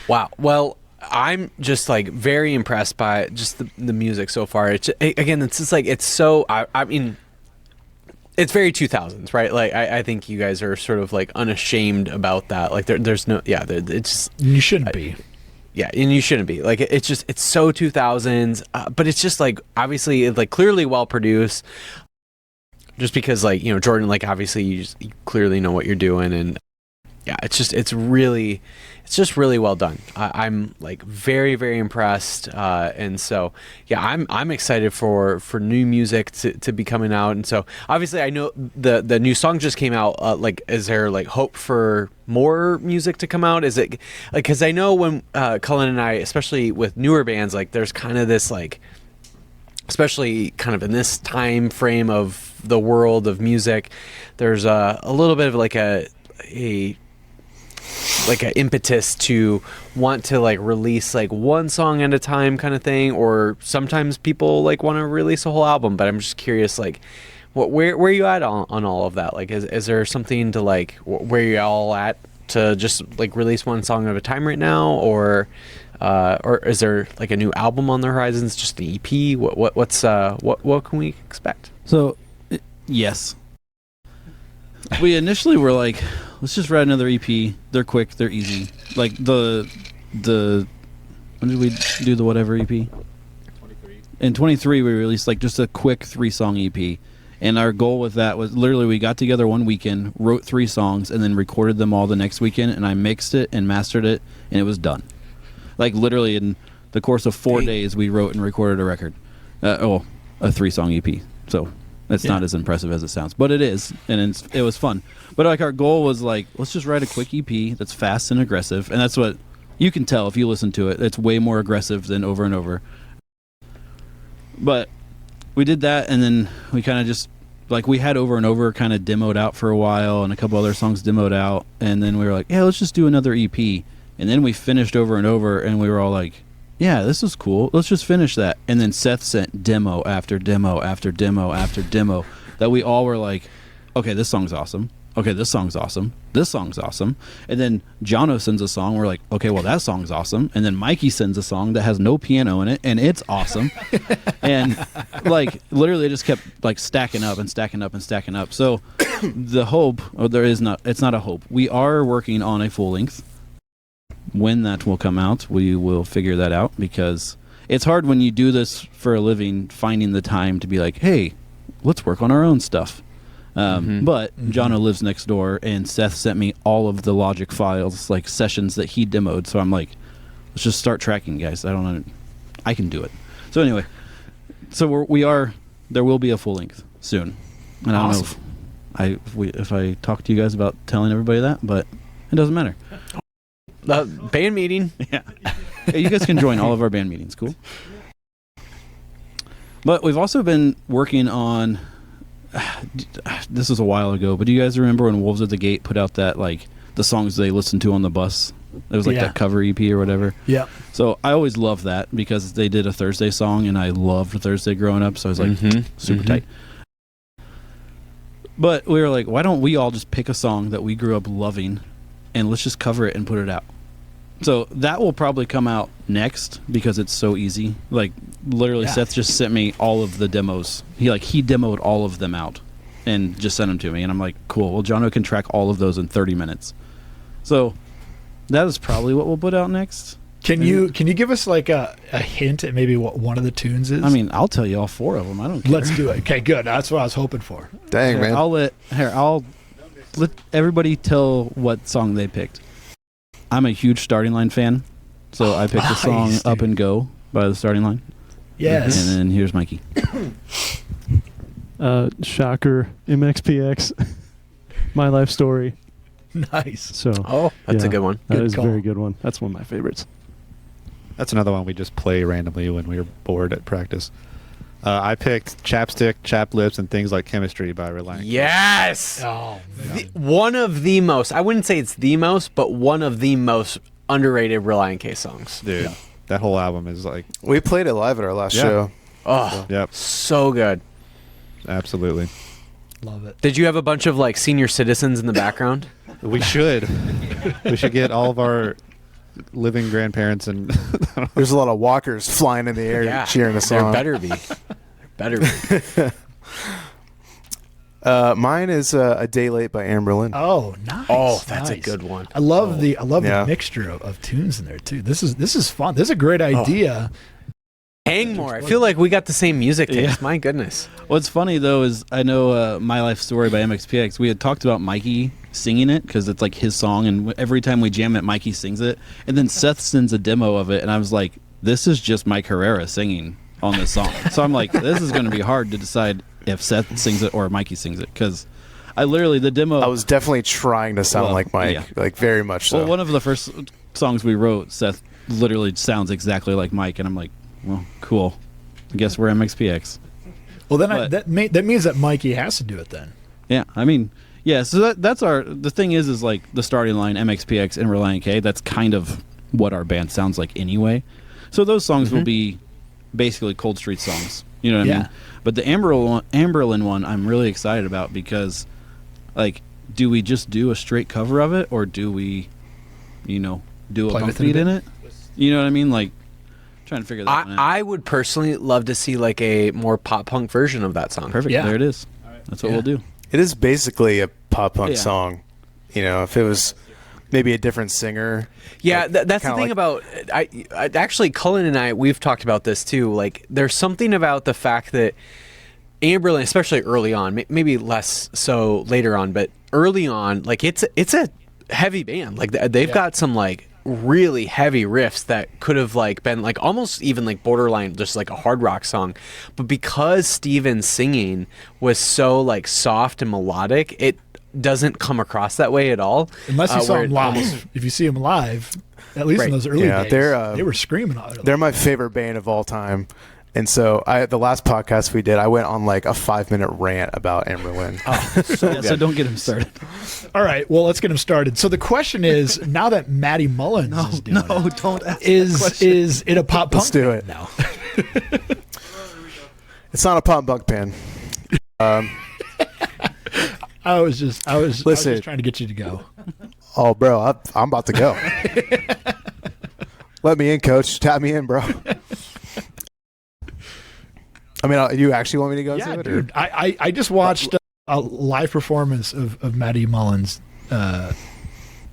A: Wow. Well, I'm just like very impressed by just the music so far. It's just, again, it's just like it's so. I mean, it's very 2000s, right? Like I think you guys are sort of like unashamed about that. Like there's no, it's
B: You shouldn't be.
A: yeah, and you shouldn't be. Like it's just it's so 2000s, but it's just like obviously like clearly well produced. Just because like Jordan, like obviously you clearly know what you're doing, and yeah, it's just really well done. I'm like very, very impressed, and so yeah, I'm excited for new music to be coming out, and so obviously I know the new song just came out. Like, is there like hope for more music to come out? Is it like, because I know when Cullen and I, especially with newer bands, like there's kind of this like, especially kind of in this time frame of the world of music, there's a little bit of like a impetus to want to like release like one song at a time kind of thing, or sometimes people like want to release a whole album. But I'm just curious, like where are you at on all of that? Like is there something to like where you all at to just like release one song at a time right now, or is there like a new album on the horizons, just an EP? What can we expect?
D: So, yes. We initially were like, let's just write another EP. They're quick, they're easy. Like the when did we do the whatever EP? 23. In 23 we released like just a quick 3-song EP. And our goal with that was literally we got together one weekend, wrote 3 songs, and then recorded them all the next weekend, and I mixed it and mastered it, and it was done. Like literally in the course of 4 days we wrote and recorded a record. A 3-song EP. So it's not as impressive as it sounds, but it is, and it was fun. But like our goal was like, let's just write a quick EP that's fast and aggressive, and that's what you can tell if you listen to it. It's way more aggressive than Over and Over. But we did that, and then we kind of just like we had Over and Over kind of demoed out for a while, and a couple other songs demoed out, and then we were like, yeah, let's just do another EP. And then we finished Over and Over, and we were all like, yeah, this is cool. Let's just finish that. And then Seth sent demo after demo after demo after demo that we all were like, okay, this song's awesome. Okay, this song's awesome. This song's awesome. And then Jono sends a song. We're like, okay, well, that song's awesome. And then Mikey sends a song that has no piano in it, and it's awesome. And like literally it just kept like stacking up and stacking up and stacking up. So the hope, it's not a hope. We are working on a full length. When that will come out, we will figure that out, because it's hard when you do this for a living, finding the time to be like, hey, let's work on our own stuff. But Jono lives next door, and Seth sent me all of the Logic files, like sessions that he demoed. So I'm like, let's just start tracking, guys. I can do it. So anyway, so there will be a full length soon. And
B: Awesome.
D: I don't know if I talk to you guys about telling everybody that, but it doesn't matter.
A: Band meeting.
D: Yeah. Hey, you guys can join all of our band meetings. Cool. But we've also been working on, this was a while ago, but do you guys remember when Wolves at the Gate put out that, like, the songs they listened to on the bus? It was like that cover EP or whatever. Yeah. So I always loved that because they did a Thursday song, and I loved Thursday growing up, so I was like, super tight. But we were like, why don't we all just pick a song that we grew up loving, and let's just cover it and put it out? So that will probably come out next because it's so easy. Like literally, Seth just sent me all of the demos. He demoed all of them out and just sent them to me, and I'm like, cool. Well, Jono can track all of those in 30 minutes. So that is probably what we'll put out next.
B: Can you give us like a hint at maybe what one of the tunes is?
D: I mean, I'll tell you all 4 of them. I don't care.
B: Let's do it. Okay, good. That's what I was hoping for.
C: Dang, man.
D: I'll let everybody tell what song they picked. I'm a huge Starting Line fan, so I picked the song
B: dude.
D: Up and Go by the Starting Line.
B: Yes.
D: And then here's Mikey.
E: Shocker, MXPX, My Life Story.
B: Nice.
E: So,
A: that's a good one.
E: That
B: Good
E: is
B: call.
E: a very good one. That's one of my favorites.
F: That's another one we just play randomly when we're bored at practice. I picked Chapstick, Chapped Lips, and Things Like Chemistry by Reliant.
A: Yes.
B: Oh,
A: One of the most, I wouldn't say it's the most, but one of the most underrated Reliant K songs.
F: Dude, that whole album is like...
C: We played it live at our last show.
A: Oh,
F: Yep,
A: so good.
F: absolutely.
B: love it.
A: Did you have a bunch of like senior citizens in the background?
F: We should. We should get all of our living grandparents and...
C: There's a lot of walkers flying in the air cheering the
A: There
C: song.
A: better be. Better be.
C: Mine is A Day Late by Amberlin.
B: Oh, nice.
A: Oh, that's a
B: nice.
A: good one.
B: I love the
C: Yeah.
B: mixture of tunes in there too. This is fun. This is a great idea.
A: Hang more. I feel like we got the same music taste.
D: Yeah.
A: My goodness.
D: What's funny though is I know My Life Story by MXPX. We had talked about Mikey singing it because it's like his song, and every time we jam it, Mikey sings it. And then Seth sends a demo of it, and I was like, "This is just Mike Herrera singing on this song." So I'm like, "This is going to be hard to decide if Seth sings it or Mikey sings it," because I literally the demo.
C: I was definitely trying to sound
D: Well,
C: like Mike,
D: yeah.
C: like very much so.
D: Well, one of the first songs we wrote, Seth literally sounds exactly like Mike, and I'm like, "Well, cool. I guess we're MXPX."
B: Well, then
D: But-
B: that means that Mikey has to do it then.
D: Yeah, I mean, yeah. So that's the thing is like the starting line MXPX and Reliant K. That's kind of what our band sounds like anyway. So those songs will be basically Cold Street songs. You know what I
B: Yeah.
D: mean? But the Amberlin one, I'm really excited about because, like, do we just do a straight cover of it, or do we, do a
B: Play
D: bunk
B: with it a
D: beat
B: bit?
D: in it? You know what I mean? Like, trying to figure that one out.
A: I would personally love to see like a more pop punk version of that song.
D: Perfect.
B: Yeah.
D: There it is. That's what
B: Yeah.
D: we'll do.
C: It is basically a pop punk
D: Yeah.
C: song. If it was maybe a different singer.
A: Yeah,
C: Like,
A: that's the
C: kinda
A: thing
C: like-
A: about I actually Cullen and I we've talked about this too. Like there's something about the fact that Amberlin, especially early on, maybe less so later on, but early on, like it's a heavy band. Like they've got some like really heavy riffs that could have like been like almost even like borderline just like a hard rock song, but because Steven's singing was so like soft and melodic, it doesn't come across that way at all.
B: Unless you saw
A: where
B: him
A: it
B: live.
A: almost-
B: If you see him live, at least
A: Right.
B: in those early
C: Yeah,
B: days,
C: they're,
B: they were screaming all
C: They're my favorite band of all time. And so the last podcast we did, I went on like a 5-minute rant about Amberlin.
D: So don't get him started.
B: All right, well, let's get him started. So the question is, now that Maddie Mullins is doing it,
D: don't ask.
B: is it a pop punk
C: Let's do
B: band
C: it.
B: now?
C: It's not a pop punk band.
B: I was just
C: Listen.
B: trying to get you to go.
C: Oh, bro, I'm about to go. Let me in, coach. Tap me in, bro. I mean, you actually want me to go
B: Yeah,
C: to it?
B: dude. I just watched a live performance of Maddie Mullins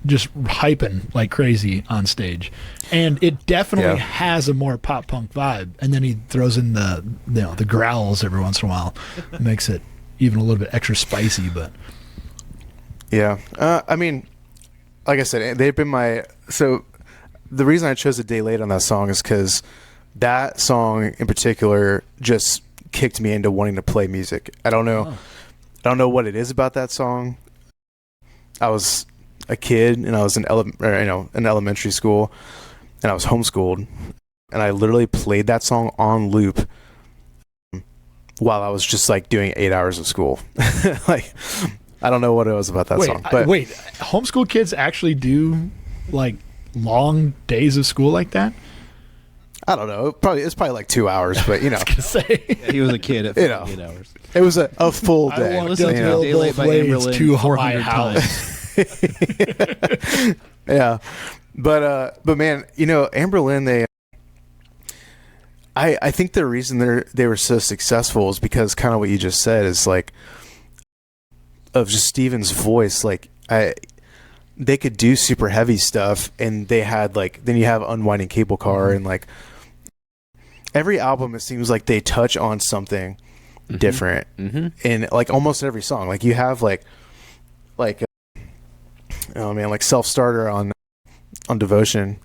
B: just hyping like crazy on stage. And it definitely
C: Yeah.
B: has a more pop punk vibe. And then he throws in the growls every once in a while. It makes it even a little bit extra spicy, but
C: Yeah. I mean, like I said, they've been so the reason I chose A Day Late on that song is because that song in particular just kicked me into wanting to play music. I don't know what it is about that song. I was a kid and I was in elementary school and I was homeschooled and I literally played that song on loop while I was just like doing 8 hours of school. Like, I don't know what it was about that song. But
B: wait, homeschool kids actually do like long days of school like that?
C: I don't know. It's probably like 2 hours, but
B: Say,
D: He was a kid at 48 hours.
C: it was a full
B: I
C: day.
B: want
D: Listen
B: to
D: to
C: you know?
D: A Day Late by
B: blades
D: Amberlin
B: to
D: 400
B: my house.
C: Yeah, but man, Amberlin, I think the reason they were so successful is because kind of what you just said is like of just Steven's voice. Like they could do super heavy stuff, and they had like then you have Unwinding Cable Car, and like every album it seems like they touch on something different in like almost every song. Like you have like oh man, like Self Starter on Devotion.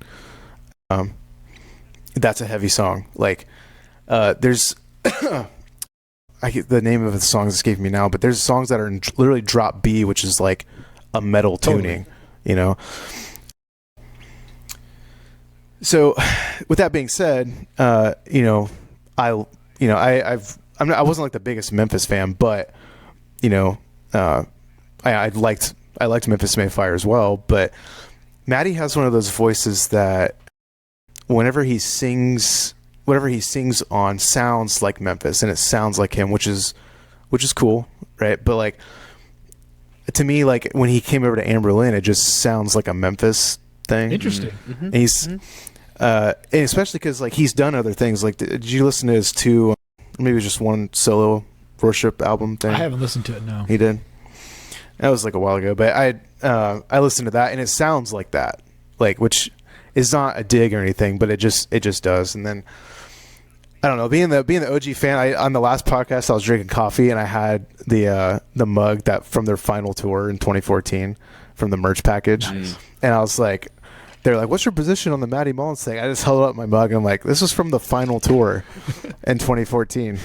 C: That's a heavy song. Like there's the name of the song escaping me now, but there's songs that are in literally drop B, which is like a metal tuning, So with that being said, I wasn't like the biggest Memphis fan, but I liked Memphis May Fire as well. But Matty has one of those voices that whatever he sings on sounds like Memphis, and it sounds like him, which is cool, right? But like to me, like when he came over to Amberlin, it just sounds like a Memphis thing.
B: Interesting.
C: And he's and especially because like he's done other things. Like, did you listen to his two? Maybe it was just one solo worship album thing?
B: I haven't listened to it. No.
C: He did. That was like a while ago, but I listened to that and it sounds like that, like, which is not a dig or anything, but it just does. And then I don't know, being the OG fan, on the last podcast I was drinking coffee and I had the mug that from their final tour in 2014 from the merch package, and I was like, they're like, "What's your position on the Matty Mullins thing?" I just held up my mug and I'm like, "This is from the final tour in 2014."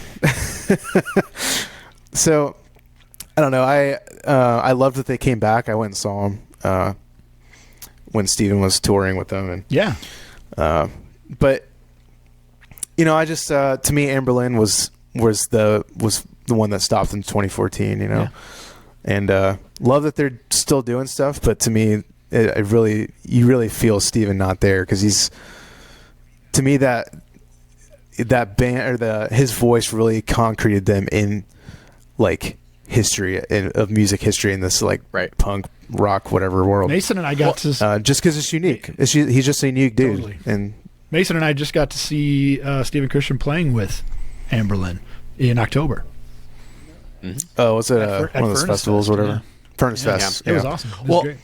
C: So I don't know. I loved that they came back. I went and saw them when Steven was touring with them, and
B: Yeah.
C: but you know, I just to me, Amberlin was the one that stopped in 2014. You know,
B: Yeah.
C: and love that they're still doing stuff. But to me, you really feel Steven not there, because he's, to me, that band or his voice really concreted them in like history of music history in this like punk rock whatever world.
B: Mason and I got to
C: just because it's unique. He's just a unique dude.
B: Totally.
C: And
B: Mason and I just got to see Stephen Christian playing with Amberlin in October.
C: oh, what's it?
B: At
C: One of those
B: Furnace
C: festivals,
B: Fest,
C: or whatever. Furnace Fest.
B: It was awesome. It was
A: Well,
B: great.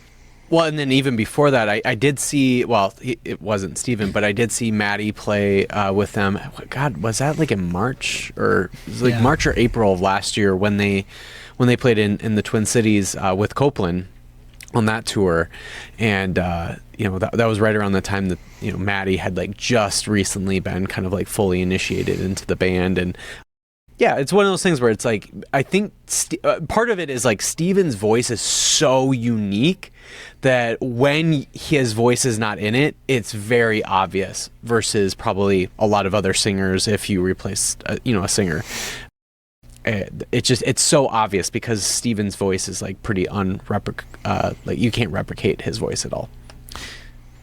A: Well, and then even before that, I did see, well, it wasn't Steven, but I did see Maddie play with them. God, was that like in March? Or it was like March or April of last year when they played in the Twin Cities with Copeland on that tour. And, you know, that was right around the time that, you know, Maddie had like just recently been kind of like fully initiated into the band. And yeah, it's one of those things where it's like, I think part of it is like Steven's voice is so unique that when his voice is not in it, it's very obvious, versus probably a lot of other singers. If you replace, a singer, it's so obvious because Steven's voice is like pretty like you can't replicate his voice at all.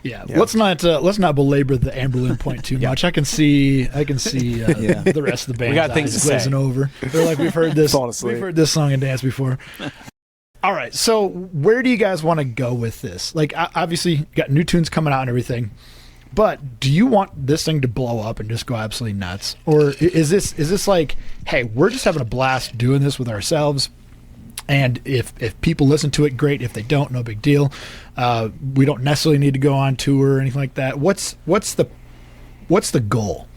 B: Yeah. Let's not belabor the Amberlin point too much. I can see the rest of the band.
A: We got things to say.
B: Glazing over. They're like, we've heard this.
C: Falling asleep.
B: We've heard this song and dance before. All right. So where do you guys want to go with this? Like, obviously, you got new tunes coming out and everything, but do you want this thing to blow up and just go absolutely nuts, or is this like, hey, we're just having a blast doing this with ourselves? And if people listen to it, great. If they don't, no big deal. We don't necessarily need to go on tour or anything like that. What's the goal?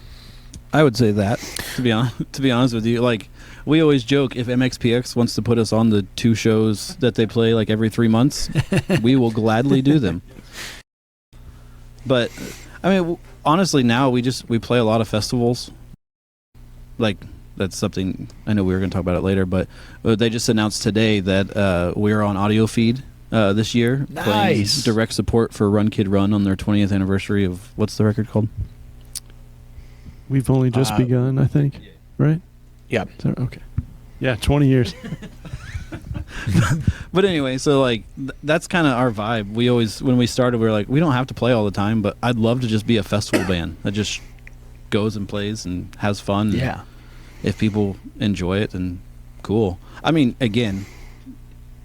D: I would say that, to be honest with you, like, we always joke, if MXPX wants to put us on the 2 shows that they play like every 3 months, we will gladly do them. But I mean, honestly, now we play a lot of festivals. Like, that's something I know we were going to talk about it later, but they just announced today that we're on audio feed this year.
B: Nice.
D: Playing direct support for Run Kid Run on their 20th anniversary of, what's the record called?
E: We've only just begun, I think. Right?
A: Yeah.
E: Okay. Yeah, 20 years.
D: But anyway, so like that's kind of our vibe. We always, when we started, we were like, we don't have to play all the time, but I'd love to just be a festival band that just goes and plays and has fun.
B: Yeah.
D: If people enjoy it, then cool. I mean, again,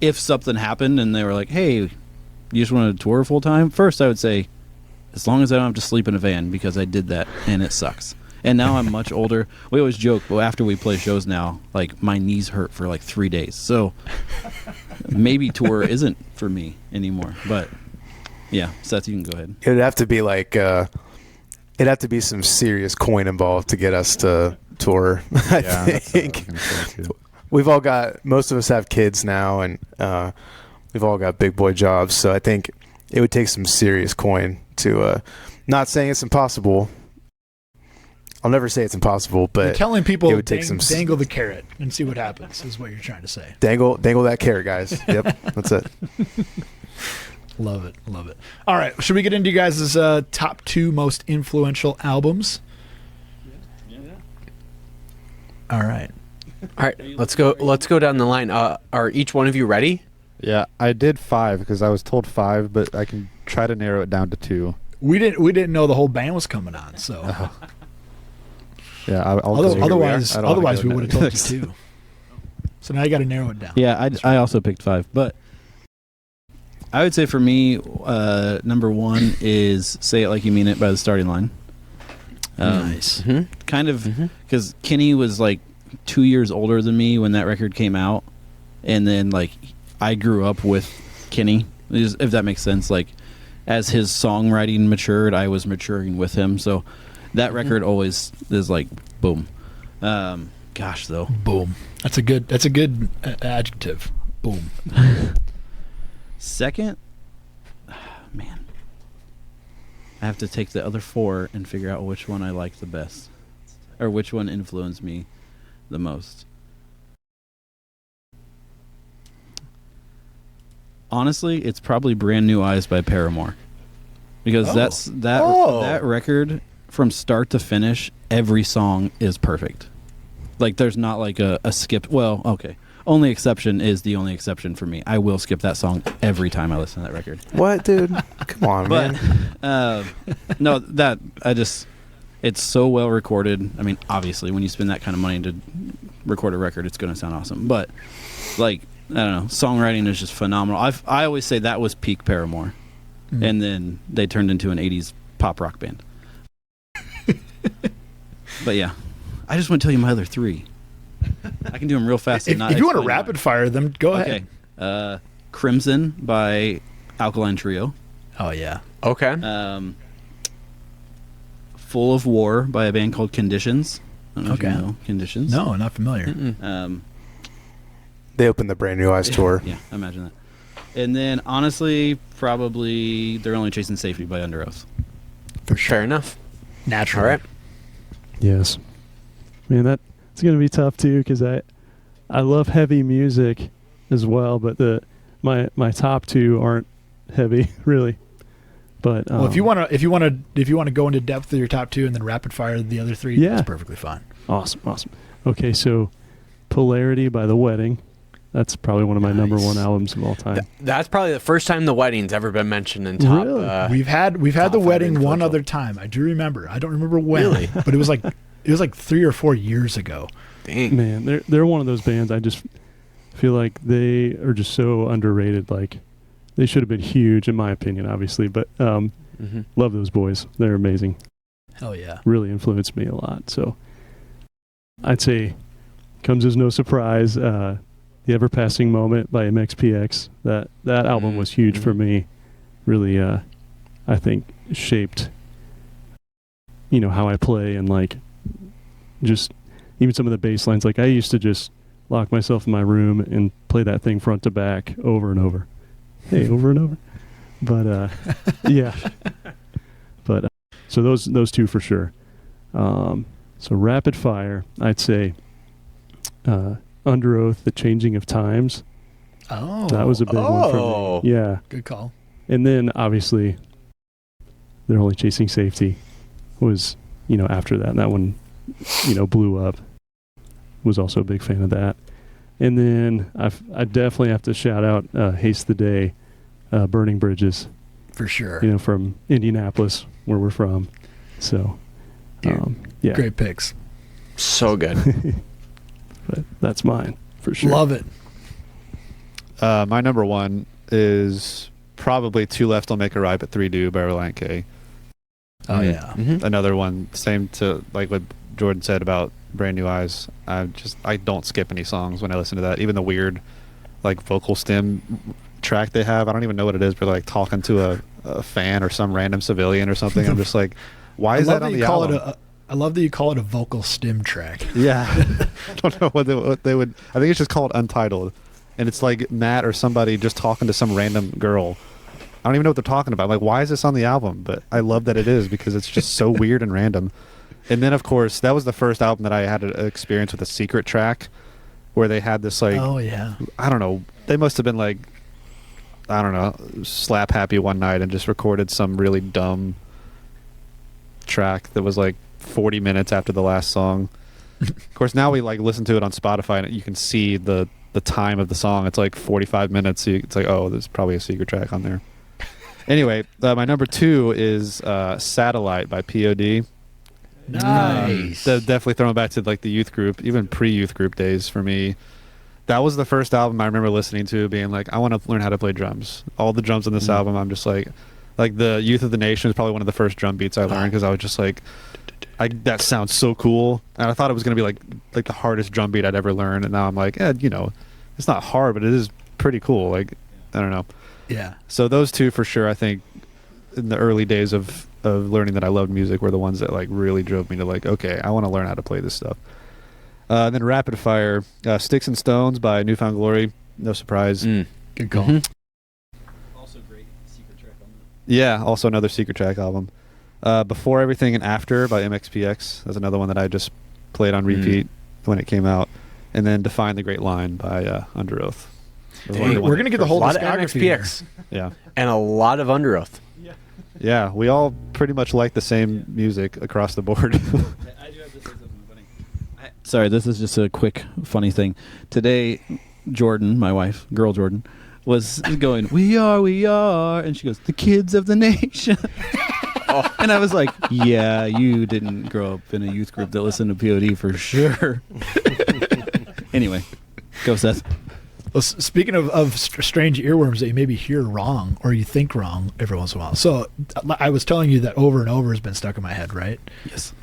D: if something happened and they were like, hey, you just want to tour full time? First, I would say, as long as I don't have to sleep in a van, because I did that and it sucks. And now I'm much older. We always joke, but after we play shows now, like, my knees hurt for like 3 days. So maybe tour isn't for me anymore. But yeah, Seth, you can go ahead.
C: it would have to be like it'd have to be some serious coin involved to get us to tour. I think most of us have kids now, and we've all got big boy jobs. So I think it would take some serious coin to. Not saying it's impossible. I'll never say it's impossible, but
B: you're telling people
C: it would take
B: dangle the carrot and see what happens is what you're trying to say.
C: dangle that carrot, guys. Yep, that's it.
B: Love it. All right, should we get into you guys' top 2 most influential albums?
D: Yeah.
B: All right.
A: All right, let's go down the line. Are each one of you ready?
F: Yeah, I did 5 because I was told 5, but I can try to narrow it down to 2.
B: We didn't know the whole band was coming on, so
F: Yeah,
B: otherwise we would have told you 2. So now you got to narrow it down.
D: Yeah, I also picked 5, but I would say for me, number 1 is "Say It Like You Mean It" by The Starting Line.
B: Nice.
D: Kind of, because Kenny was like 2 years older than me when that record came out, and then like I grew up with Kenny, if that makes sense. Like as his songwriting matured, I was maturing with him. So that record always is like boom. Gosh, though,
B: Boom. That's a good adjective. Boom.
D: second, man, I have to take the other 4 and figure out which one I like the best, or which one influenced me the most. Honestly, it's probably Brand New Eyes by Paramore, because that record from start to finish, every song is perfect. Like there's not like a skip. Well, okay. Only exception is the only exception for me. I will skip that song every time I listen to that record.
C: What, dude? Come on,
D: But
C: man.
D: no, that it's so well recorded. I mean, obviously, when you spend that kind of money to record a record, it's going to sound awesome. But like, I don't know, songwriting is just phenomenal. I always say that was peak Paramore, and then they turned into an '80s pop rock band. But yeah, I just want to tell you my other 3. I can do them real fast.
B: If you want to rapid fire them, go ahead.
D: Crimson by Alkaline Trio.
B: Oh yeah.
A: Okay.
D: Full of War by a band called Conditions. I don't know if you know Conditions.
B: No, not familiar.
C: They opened the Brand New Eyes tour.
D: Yeah, I imagine that. And then, honestly, probably They're Only Chasing Safety by Under Oath.
B: For sure.
A: Fair enough.
B: Natural.
A: All right.
E: Yes. Man, it's going to be tough too, because I love heavy music as well, but my top 2 aren't heavy really. But
B: Well, if you want to go into depth with your top 2 and then rapid fire the other 3,
E: Yeah.
B: that's perfectly fine.
E: Awesome. Okay, so Polarity by The Wedding. That's probably one of my number 1 albums of all time.
A: That's probably the first time The Wedding's ever been mentioned in top.
E: Really?
B: We've had
A: top
B: The
A: 5
B: Wedding one
A: influential.
B: other time. I do remember. I don't remember when,
A: Really?
B: but it was like 3 or 4 years ago.
A: Dang.
E: Man, they're one of those bands I just feel like they are just so underrated. Like they should have been huge in my opinion, obviously, but love those boys. They're amazing.
B: Hell yeah.
E: Really influenced me a lot. So I'd say comes as no surprise. The Ever Passing Moment by MXPX. That album was huge for me. Really, I think shaped, how I play and like just even some of the bass lines. Like I used to just lock myself in my room and play that thing front to back over and over. Hey, over and over. But yeah. But so those 2 for sure. So rapid fire, I'd say Under Oath, The Changing of Times.
B: Oh.
E: That was a big one for me. Yeah.
B: Good call.
E: And then obviously They're Only Chasing Safety was, after that. And that one, blew up. Was also a big fan of that. And then I definitely have to shout out Haste the Day, Burning Bridges.
B: For sure.
E: From Indianapolis, where we're from. So, yeah.
B: Great picks.
A: So good.
E: But that's mine, for sure.
B: Love it.
F: My number 1 is probably 2 Left Will Make a Right, but 3 Do by Reliant K.
B: Oh, yeah.
F: Another one, same to like what Jordan said about Brand New Eyes. I don't skip any songs when I listen to that. Even the weird, like vocal stem track they have. I don't even know what it is, but like talking to a fan or some random civilian or something. I'm just like, why is that on the album?
B: I love that you call it a vocal stem track.
F: Yeah. I don't know what they would. I think it's just called Untitled, and it's like Matt or somebody just talking to some random girl. I don't even know what they're talking about. Like, why is this on the album? But I love that it is, because it's just so weird and random. And then, of course, that was the first album that I had an experience with a secret track where they had this, like,
B: oh, yeah.
F: I don't know. They must have been, like, I don't know, slap happy one night and just recorded some really dumb track that was, like, 40 minutes after the last song. Of course, now we, like, listen to it on Spotify and you can see the time of the song. It's, like, 45 minutes. So it's like, oh, there's probably a secret track on there. Anyway, my number 2 is Satellite by POD.
B: Nice.
F: Definitely throwing back to like the youth group, even pre-youth group days for me. That was the first album I remember listening to, being like, I want to learn how to play drums. All the drums on this album, I'm just like the Youth of the Nation is probably one of the first drum beats I learned, because I was just like, that sounds so cool, and I thought it was going to be like the hardest drum beat I'd ever learned, and now I'm like, it's not hard, but it is pretty cool. Like, I don't know.
B: Yeah.
F: So those two for sure, I think, in the early days of learning that I loved music, were the ones that like really drove me to like, okay, I want to learn how to play this stuff. Then rapid fire, Sticks and Stones by Newfound Glory. No surprise.
B: Good call.
D: Mm-hmm. Also great secret track on that.
F: Yeah, also another secret track album. Before Everything and After by MXPX. That's another one that I just played on repeat when it came out. And then Define the Great Line by Under Oath.
B: Hey, we're going to get the whole
A: A lot of
B: discography
A: MXPX
F: Yeah.
A: and a lot of Under Oath.
F: Yeah, we all pretty much like the same music across the board.
D: I do have to say something funny. Sorry, this is just a quick funny thing. Today, Jordan, my wife, girl Jordan, was going, we are, and she goes, the kids of the nation. And I was like, yeah, you didn't grow up in a youth group that listened to POD for sure. Anyway, go Seth.
B: Well, speaking of strange earworms that you maybe hear wrong or you think wrong every once in a while. So I was telling you that Over and Over has been stuck in my head, right?
D: Yes.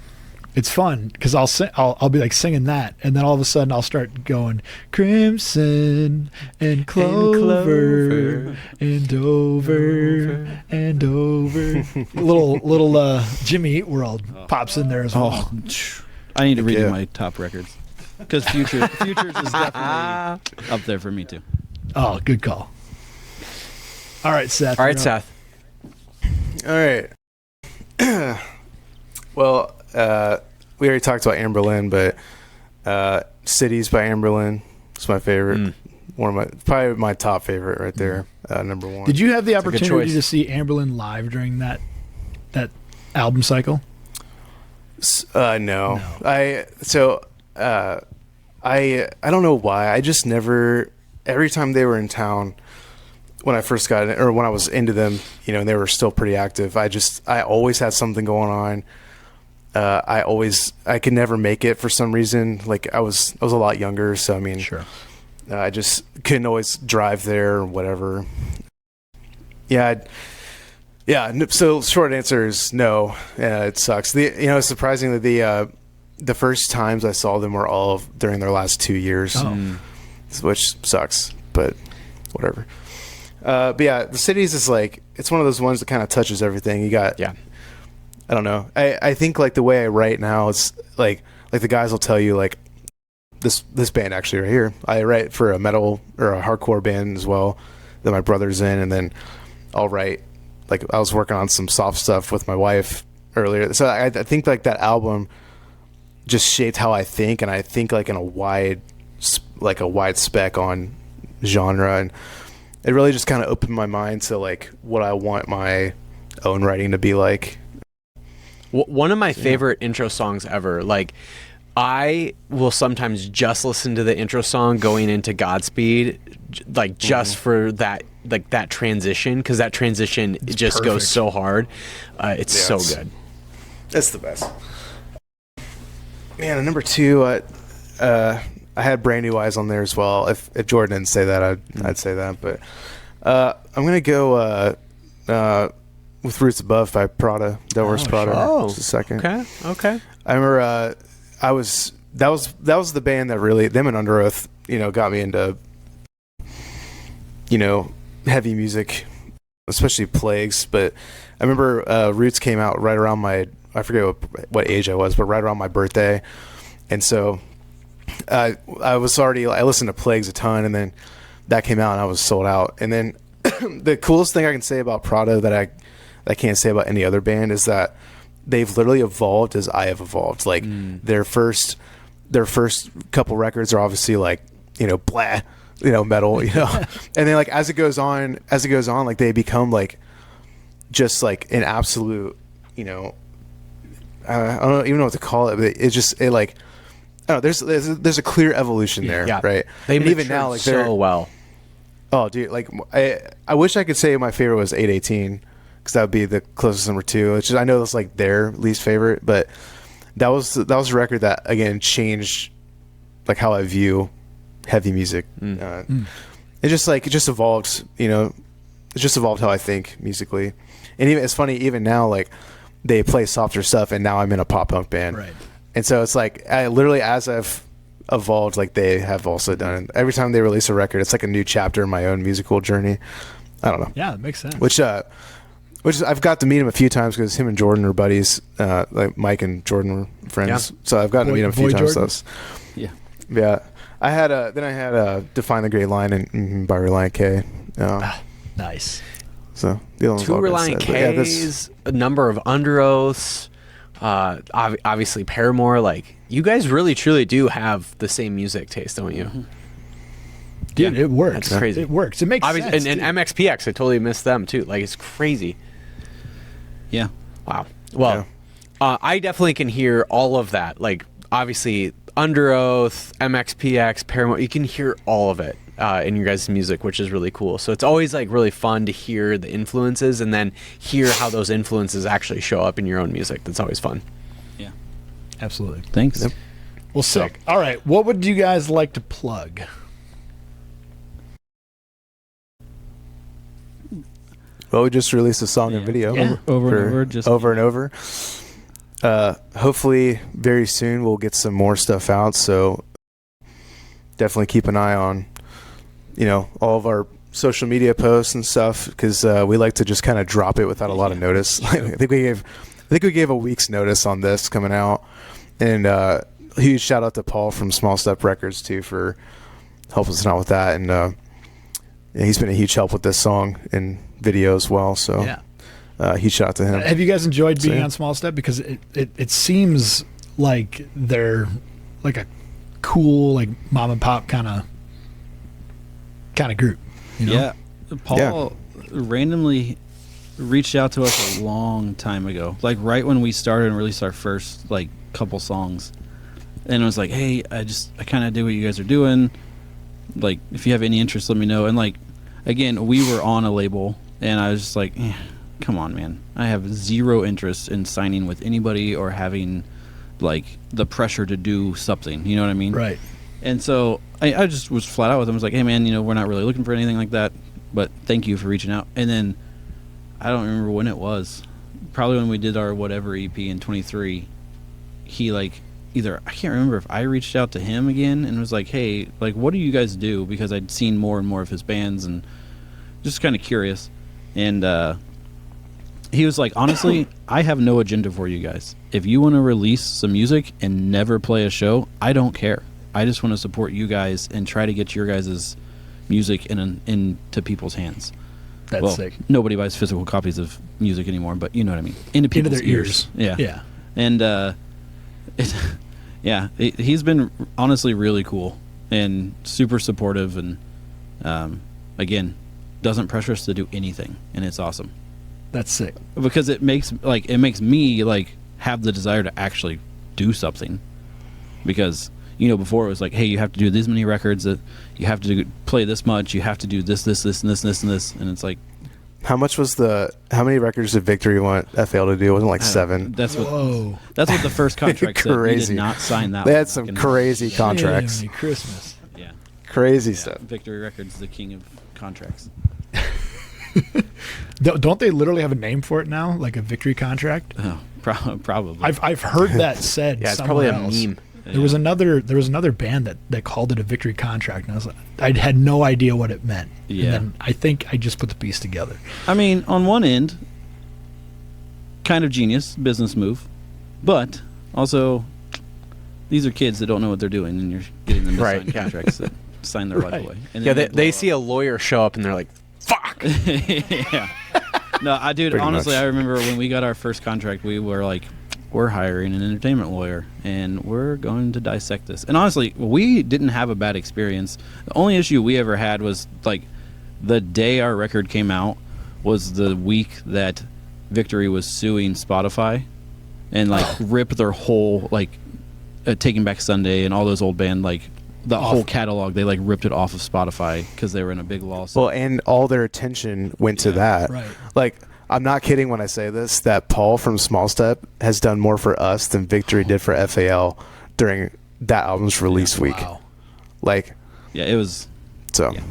B: It's fun because I'll be like singing that, and then all of a sudden I'll start going crimson and clover and over and over. little Jimmy Eat World pops in there as well.
D: Oh, I need to redo my top records because Futures is definitely up there for me too.
B: Oh, good call. All right, Seth.
A: All right, Seth.
C: All right. Well, we already talked about Amberlin, but Cities by Amberlin is my favorite. Probably my top favorite right there, number one.
B: Did you have the
A: That's a good
B: opportunity
A: choice.
B: to see Amberlin live during that album cycle?
C: No. I don't know why. I just never. Every time they were in town, when I first got in, or when I was into them, and they were still pretty active. I always had something going on. I could never make it for some reason. Like I was a lot younger, so I mean,
B: Sure.
C: I just couldn't always drive there or whatever. Yeah. So short answer is no. It sucks. Surprisingly, the first times I saw them were all during their last 2 years, which sucks, but whatever. But yeah, the Cities is like, it's one of those ones that kind of touches everything. You got, I don't know. I think like the way I write now is like the guys will tell you like this band actually right here. I write for a metal or a hardcore band as well that my brother's in, and then I'll write, like I was working on some soft stuff with my wife earlier. So I think like that album just shaped how I think, and I think like in a wide spec on genre, and it really just kind of opened my mind to like what I want my own writing to be like.
A: One of my favorite intro songs ever. Like, I will sometimes just listen to the intro song going into Godspeed, like just for that, like that transition, because that transition it just
B: perfect.
A: goes so hard. It's so good.
C: That's the best. Man, number two, I had Brand New Eyes on there as well. If Jordan didn't say that, I'd say that. But I'm gonna go with Roots Above by Prada, Delores Prada. Just a second.
A: Okay.
C: I remember that was the band that really, them and Under Oath, got me into heavy music, especially Plagues. But I remember Roots came out right around I forget what age I was, but right around my birthday, and so I listened to Plagues a ton, and then that came out and I was sold out. And then the coolest thing I can say about Prada that I can't say about any other band is that they've literally evolved as I have evolved. Like their first couple records are obviously like, blah, metal, and then like as it goes on, like they become like just like an absolute, I don't even know what to call it, but I don't know, there's a clear evolution there, right?
A: They've
C: even now like they're
A: so well.
C: Oh, dude, like I wish I could say my favorite was 818, because that would be the closest number two. Which is, I know that's like their least favorite, but that was a record that again changed like how I view heavy music. It just evolved, it just evolved how I think musically. And even it's funny, even now, like they play softer stuff, and now I'm in a pop punk band.
B: Right.
C: And so it's like I literally, as I've evolved, like they have also done it. Every time they release a record, it's like a new chapter in my own musical journey. I don't know.
B: Yeah, that makes sense.
C: Which I've got to meet him a few times because him and Jordan are buddies. Like Mike and Jordan were friends, so I've gotten to meet him a few times. So yeah. I had Define the Great Line and by Reliant K.
B: Nice.
C: So the other one's
A: 2
C: all good
A: Reliant
C: stuff. But yeah,
A: K's, a number of Under Oaths, obviously Paramore. Like, you guys really truly do have the same music taste, don't you?
B: Mm-hmm. Dude, it works.
A: That's crazy.
B: It works. It makes sense.
A: And MXPX, I totally missed them too. Like, it's crazy.
D: Yeah.
A: Wow. Well, I definitely can hear all of that. Like, obviously, Under Oath, MXPX, Paramore, you can hear all of it in your guys' music, which is really cool. So it's always like really fun to hear the influences and then hear how those influences actually show up in your own music. That's always fun.
D: Yeah.
B: Absolutely.
D: Thanks.
C: Yep.
B: Well, sick. All right. What would you guys like to plug?
C: Well, we just released a song and video
D: Over and over.
C: Hopefully very soon we'll get some more stuff out, so definitely keep an eye on all of our social media posts and stuff, because we like to just kind of drop it without a lot of notice. I think we gave a week's notice on this coming out, and huge shout out to Paul from Small Step Records too for helping us out with that, and he's been a huge help with this song and video as well, so huge shout out to him.
B: Have you guys enjoyed being on Small Step? Because it seems like they're like a cool, like mom and pop kind of group.
D: Yeah. Paul randomly reached out to us a long time ago, like right when we started and released our first like couple songs, and it was like, hey, I kind of do what you guys are doing, like if you have any interest, let me know. And like, again, we were on a label, and I was just like, come on, man, I have zero interest in signing with anybody or having like the pressure to do something, you know what I mean?
B: Right.
D: And so I just was flat out with him. I was like, hey man, we're not really looking for anything like that, but thank you for reaching out. And then I don't remember when it was, probably when we did our whatever EP in 23, he like either, I can't remember if I reached out to him again and was like, hey, like what do you guys do? Because I'd seen more and more of his bands and just kind of curious. And he was like, honestly, I have no agenda for you guys. If you want to release some music and never play a show, I don't care. I just want to support you guys and try to get your guys' music into people's hands.
B: That's sick.
D: Nobody buys physical copies of music anymore, but you know what I mean. Into people's
B: their ears.
D: Yeah. And he's been honestly really cool and super supportive, and again, doesn't pressure us to do anything, and it's awesome.
B: That's sick.
D: Because it makes me like have the desire to actually do something. Because before it was like, hey, you have to do this many records, that you have to play this much, you have to do this, and this, and it's like,
C: how many records did Victory want FL to do? It wasn't like 7.
D: That's what the first contract said. We did not sign that.
C: They had some crazy contracts.
B: Merry Christmas.
D: Yeah.
C: Crazy stuff.
D: Victory Records, the king of contracts.
B: Don't they literally have a name for it now, like a victory contract?
D: Oh, probably.
B: I've heard that said.
A: Yeah, it's probably a
B: else.
A: meme.
B: There was another band that called it a victory contract, and I had no idea what it meant.
D: Yeah.
B: And then I think I just put the piece together.
D: I mean, on one end, kind of genius business move, but also these are kids that don't know what they're doing, and you're getting them to sign contracts that sign their life away. And
A: Yeah, they see a lawyer show up and they're like, fuck.
D: Yeah. No, honestly,
C: much.
D: I remember when we got our first contract, we were like, we're hiring an entertainment lawyer, and we're going to dissect this. And honestly, we didn't have a bad experience. The only issue we ever had was, like, the day our record came out was the week that Victory was suing Spotify and, like, ripped their whole, like, Taking Back Sunday and all those old band, like, the whole catalog, they, like, ripped it off of Spotify because they were in a big lawsuit.
C: Well, and all their attention went to that.
B: Right.
C: Like, I'm not kidding when I say this, that Paul from Small Step has done more for us than Victory did for FAL during that album's release week.
B: Wow.
C: Like,
D: yeah, it was.
C: so.
D: Yeah.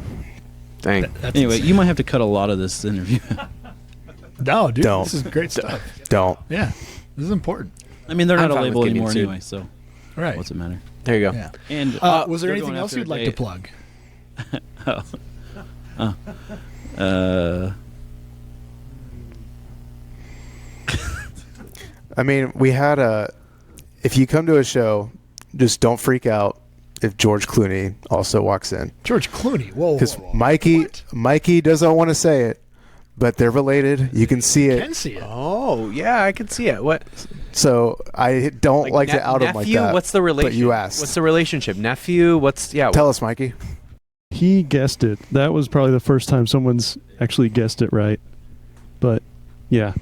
A: Dang.
B: That's
D: Anyway,
B: insane.
D: you might have to cut a lot of this interview.
B: No, dude,
C: Don't.
B: this is great stuff.
C: Don't.
B: Yeah, this is important.
D: I mean, they're
A: I'm
D: not a
A: fine with
D: label
A: getting
D: anymore
A: sued.
D: anyway, so
B: All right.
D: what's it matter?
A: There you go.
B: Yeah.
D: And
B: Was there
D: they're
B: anything
D: going
B: else
D: after
B: you'd
D: a
B: like to
D: date.
B: plug?
C: I mean, we had if you come to a show, just don't freak out if George Clooney also walks in.
B: George Clooney. Whoa.
C: Because
B: whoa, whoa.
C: Mikey doesn't want to say it, but they're related. You can see it.
B: Can see it.
A: Oh, yeah, I can see it. What?
C: So I don't like to out him like
A: nephew?
C: that.
A: What's the relation?
C: But you asked.
A: What's the relationship? Nephew?
C: Tell us, Mikey.
E: He guessed it. That was probably the first time someone's actually guessed it right. But yeah,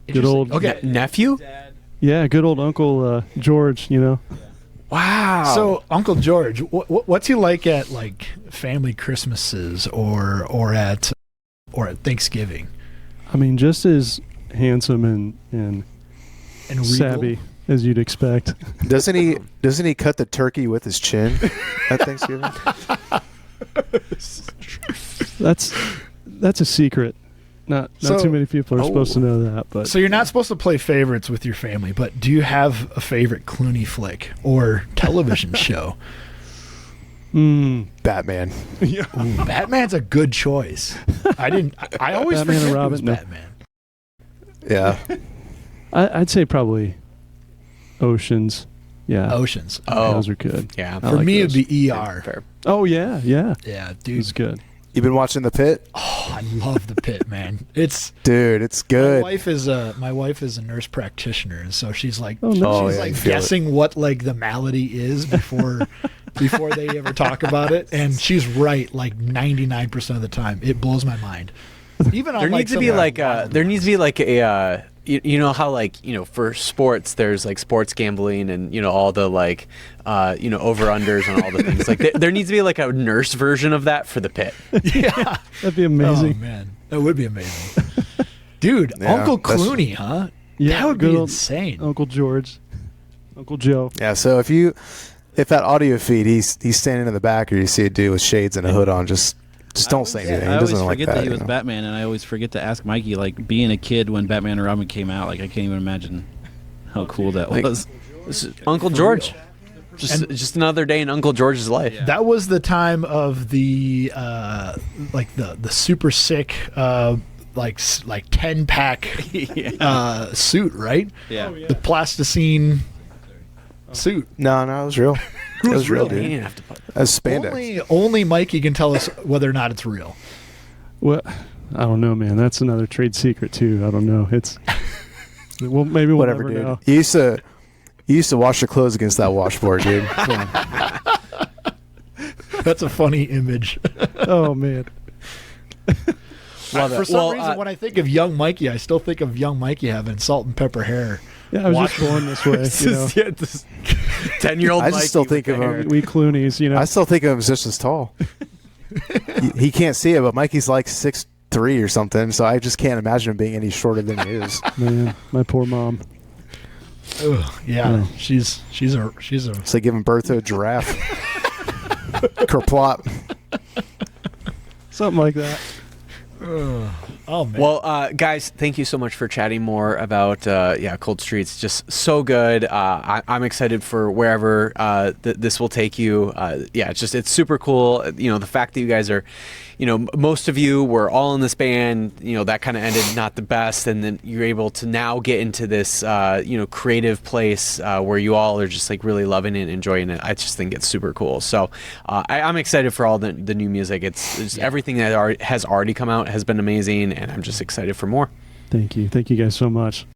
E: good old
B: Okay.
A: nephew?
E: yeah, good old Uncle George. You know,
A: Wow.
B: So Uncle George, what's he like at like family Christmases or at Thanksgiving?
E: I mean, just as handsome and
B: And regal?
E: savvy as you'd expect.
C: Doesn't he cut the turkey with his chin at Thanksgiving?
E: That's a secret. Not
B: So-
E: too many people are supposed to know that, but
B: So you're not supposed to play favorites with your family, but do you have a favorite Clooney flick or television show?
C: Batman.
B: Ooh, Batman's a good choice. I always
E: Batman
B: forget
E: and
B: it was
E: Robin, no.
B: Batman.
C: Yeah.
E: I'd say probably Oceans. Yeah,
B: Oceans.
A: Oh.
E: those are good.
A: Yeah.
E: I
B: For
E: like
B: me,
E: those.
B: it'd be ER.
A: Fair.
E: Oh yeah,
B: Yeah,
E: it
B: dude.
E: was good.
C: You been watching The Pit?
B: Oh, I love the Pit, man. It's
C: Dude, it's
B: my
C: good.
B: wife is a nurse practitioner, and so she's like
E: Oh, no.
C: Oh,
B: she's
C: yeah,
B: like
C: you feel it.
B: guessing what like the malady is before they ever talk about it, and she's right like 99% of the time. It blows my mind. Even on
A: There
B: like
A: needs to
B: some
A: be
B: of the
A: like
B: wild
A: there needs to be
B: ones.
A: like a you know how like for sports there's like sports gambling and all the like over unders and all the things like there needs to be like a nurse version of that for the Pit.
B: Yeah.
E: That'd be
B: Oh
E: amazing.
B: man, that would be amazing. Dude,
C: Yeah,
B: Uncle
C: that's-
B: Clooney, huh?
E: Yeah,
B: That would
E: good
B: be
E: old
B: insane.
E: Uncle George, Uncle Joe.
C: Yeah, so if that audio feed he's standing in the back or you see a dude with shades and a hood on, just don't say anything.
D: I
C: He
D: always
C: doesn't like
D: forget
C: that.
D: that he
C: you
D: was
C: know?
D: Batman, and I always forget to ask Mikey, like, being a kid when Batman and Robin came out, like, I can't even imagine how cool that
A: Like,
D: was.
A: This is Uncle George. Just another day in Uncle George's life.
D: Yeah.
B: That was the time of the like the super sick like 10-pack suit, right?
D: Yeah.
B: The plasticine suit.
C: No, it was real. It was real,
A: He
C: dude.
A: didn't have to put
C: That was spandex.
B: Only Mikey can tell us whether or not it's real.
E: Well, I don't know, man. That's another trade secret too. I don't know. It's well, maybe we'll
C: Whatever,
E: never
C: dude.
E: know.
C: You used to wash your clothes against that washboard, dude.
B: That's a funny image.
E: Oh man.
A: Love it.
B: For some reason, when I think of young Mikey, I still think of young Mikey having salt and pepper hair.
E: Yeah, I was
B: Watch-
E: just born this way. You know?
A: 10-year-old
C: I just still think of him.
E: We Clooney's, you know.
C: I still think of him as just as tall. he can't see it, but Mikey's like 6'3" or something, so I just can't imagine him being any shorter than he is.
E: Man, my poor mom.
B: Ugh, yeah,
E: Yeah.
B: she's a
C: It's like giving birth to a giraffe. Kerplop.
E: Something like that.
B: oh man.
A: Well, guys, thank you so much for chatting more about Cold Streets. Just so good. I'm excited for wherever this will take you. It's super cool. The fact that you guys are, most of you were all in this band. That kind of ended not the best, and then you're able to now get into this creative place where you all are just like really loving it and enjoying it. I just think it's super cool. So I'm excited for all the new music. It's everything that has already come out has been amazing, and I'm just excited for more.
E: Thank you. Thank you guys so much.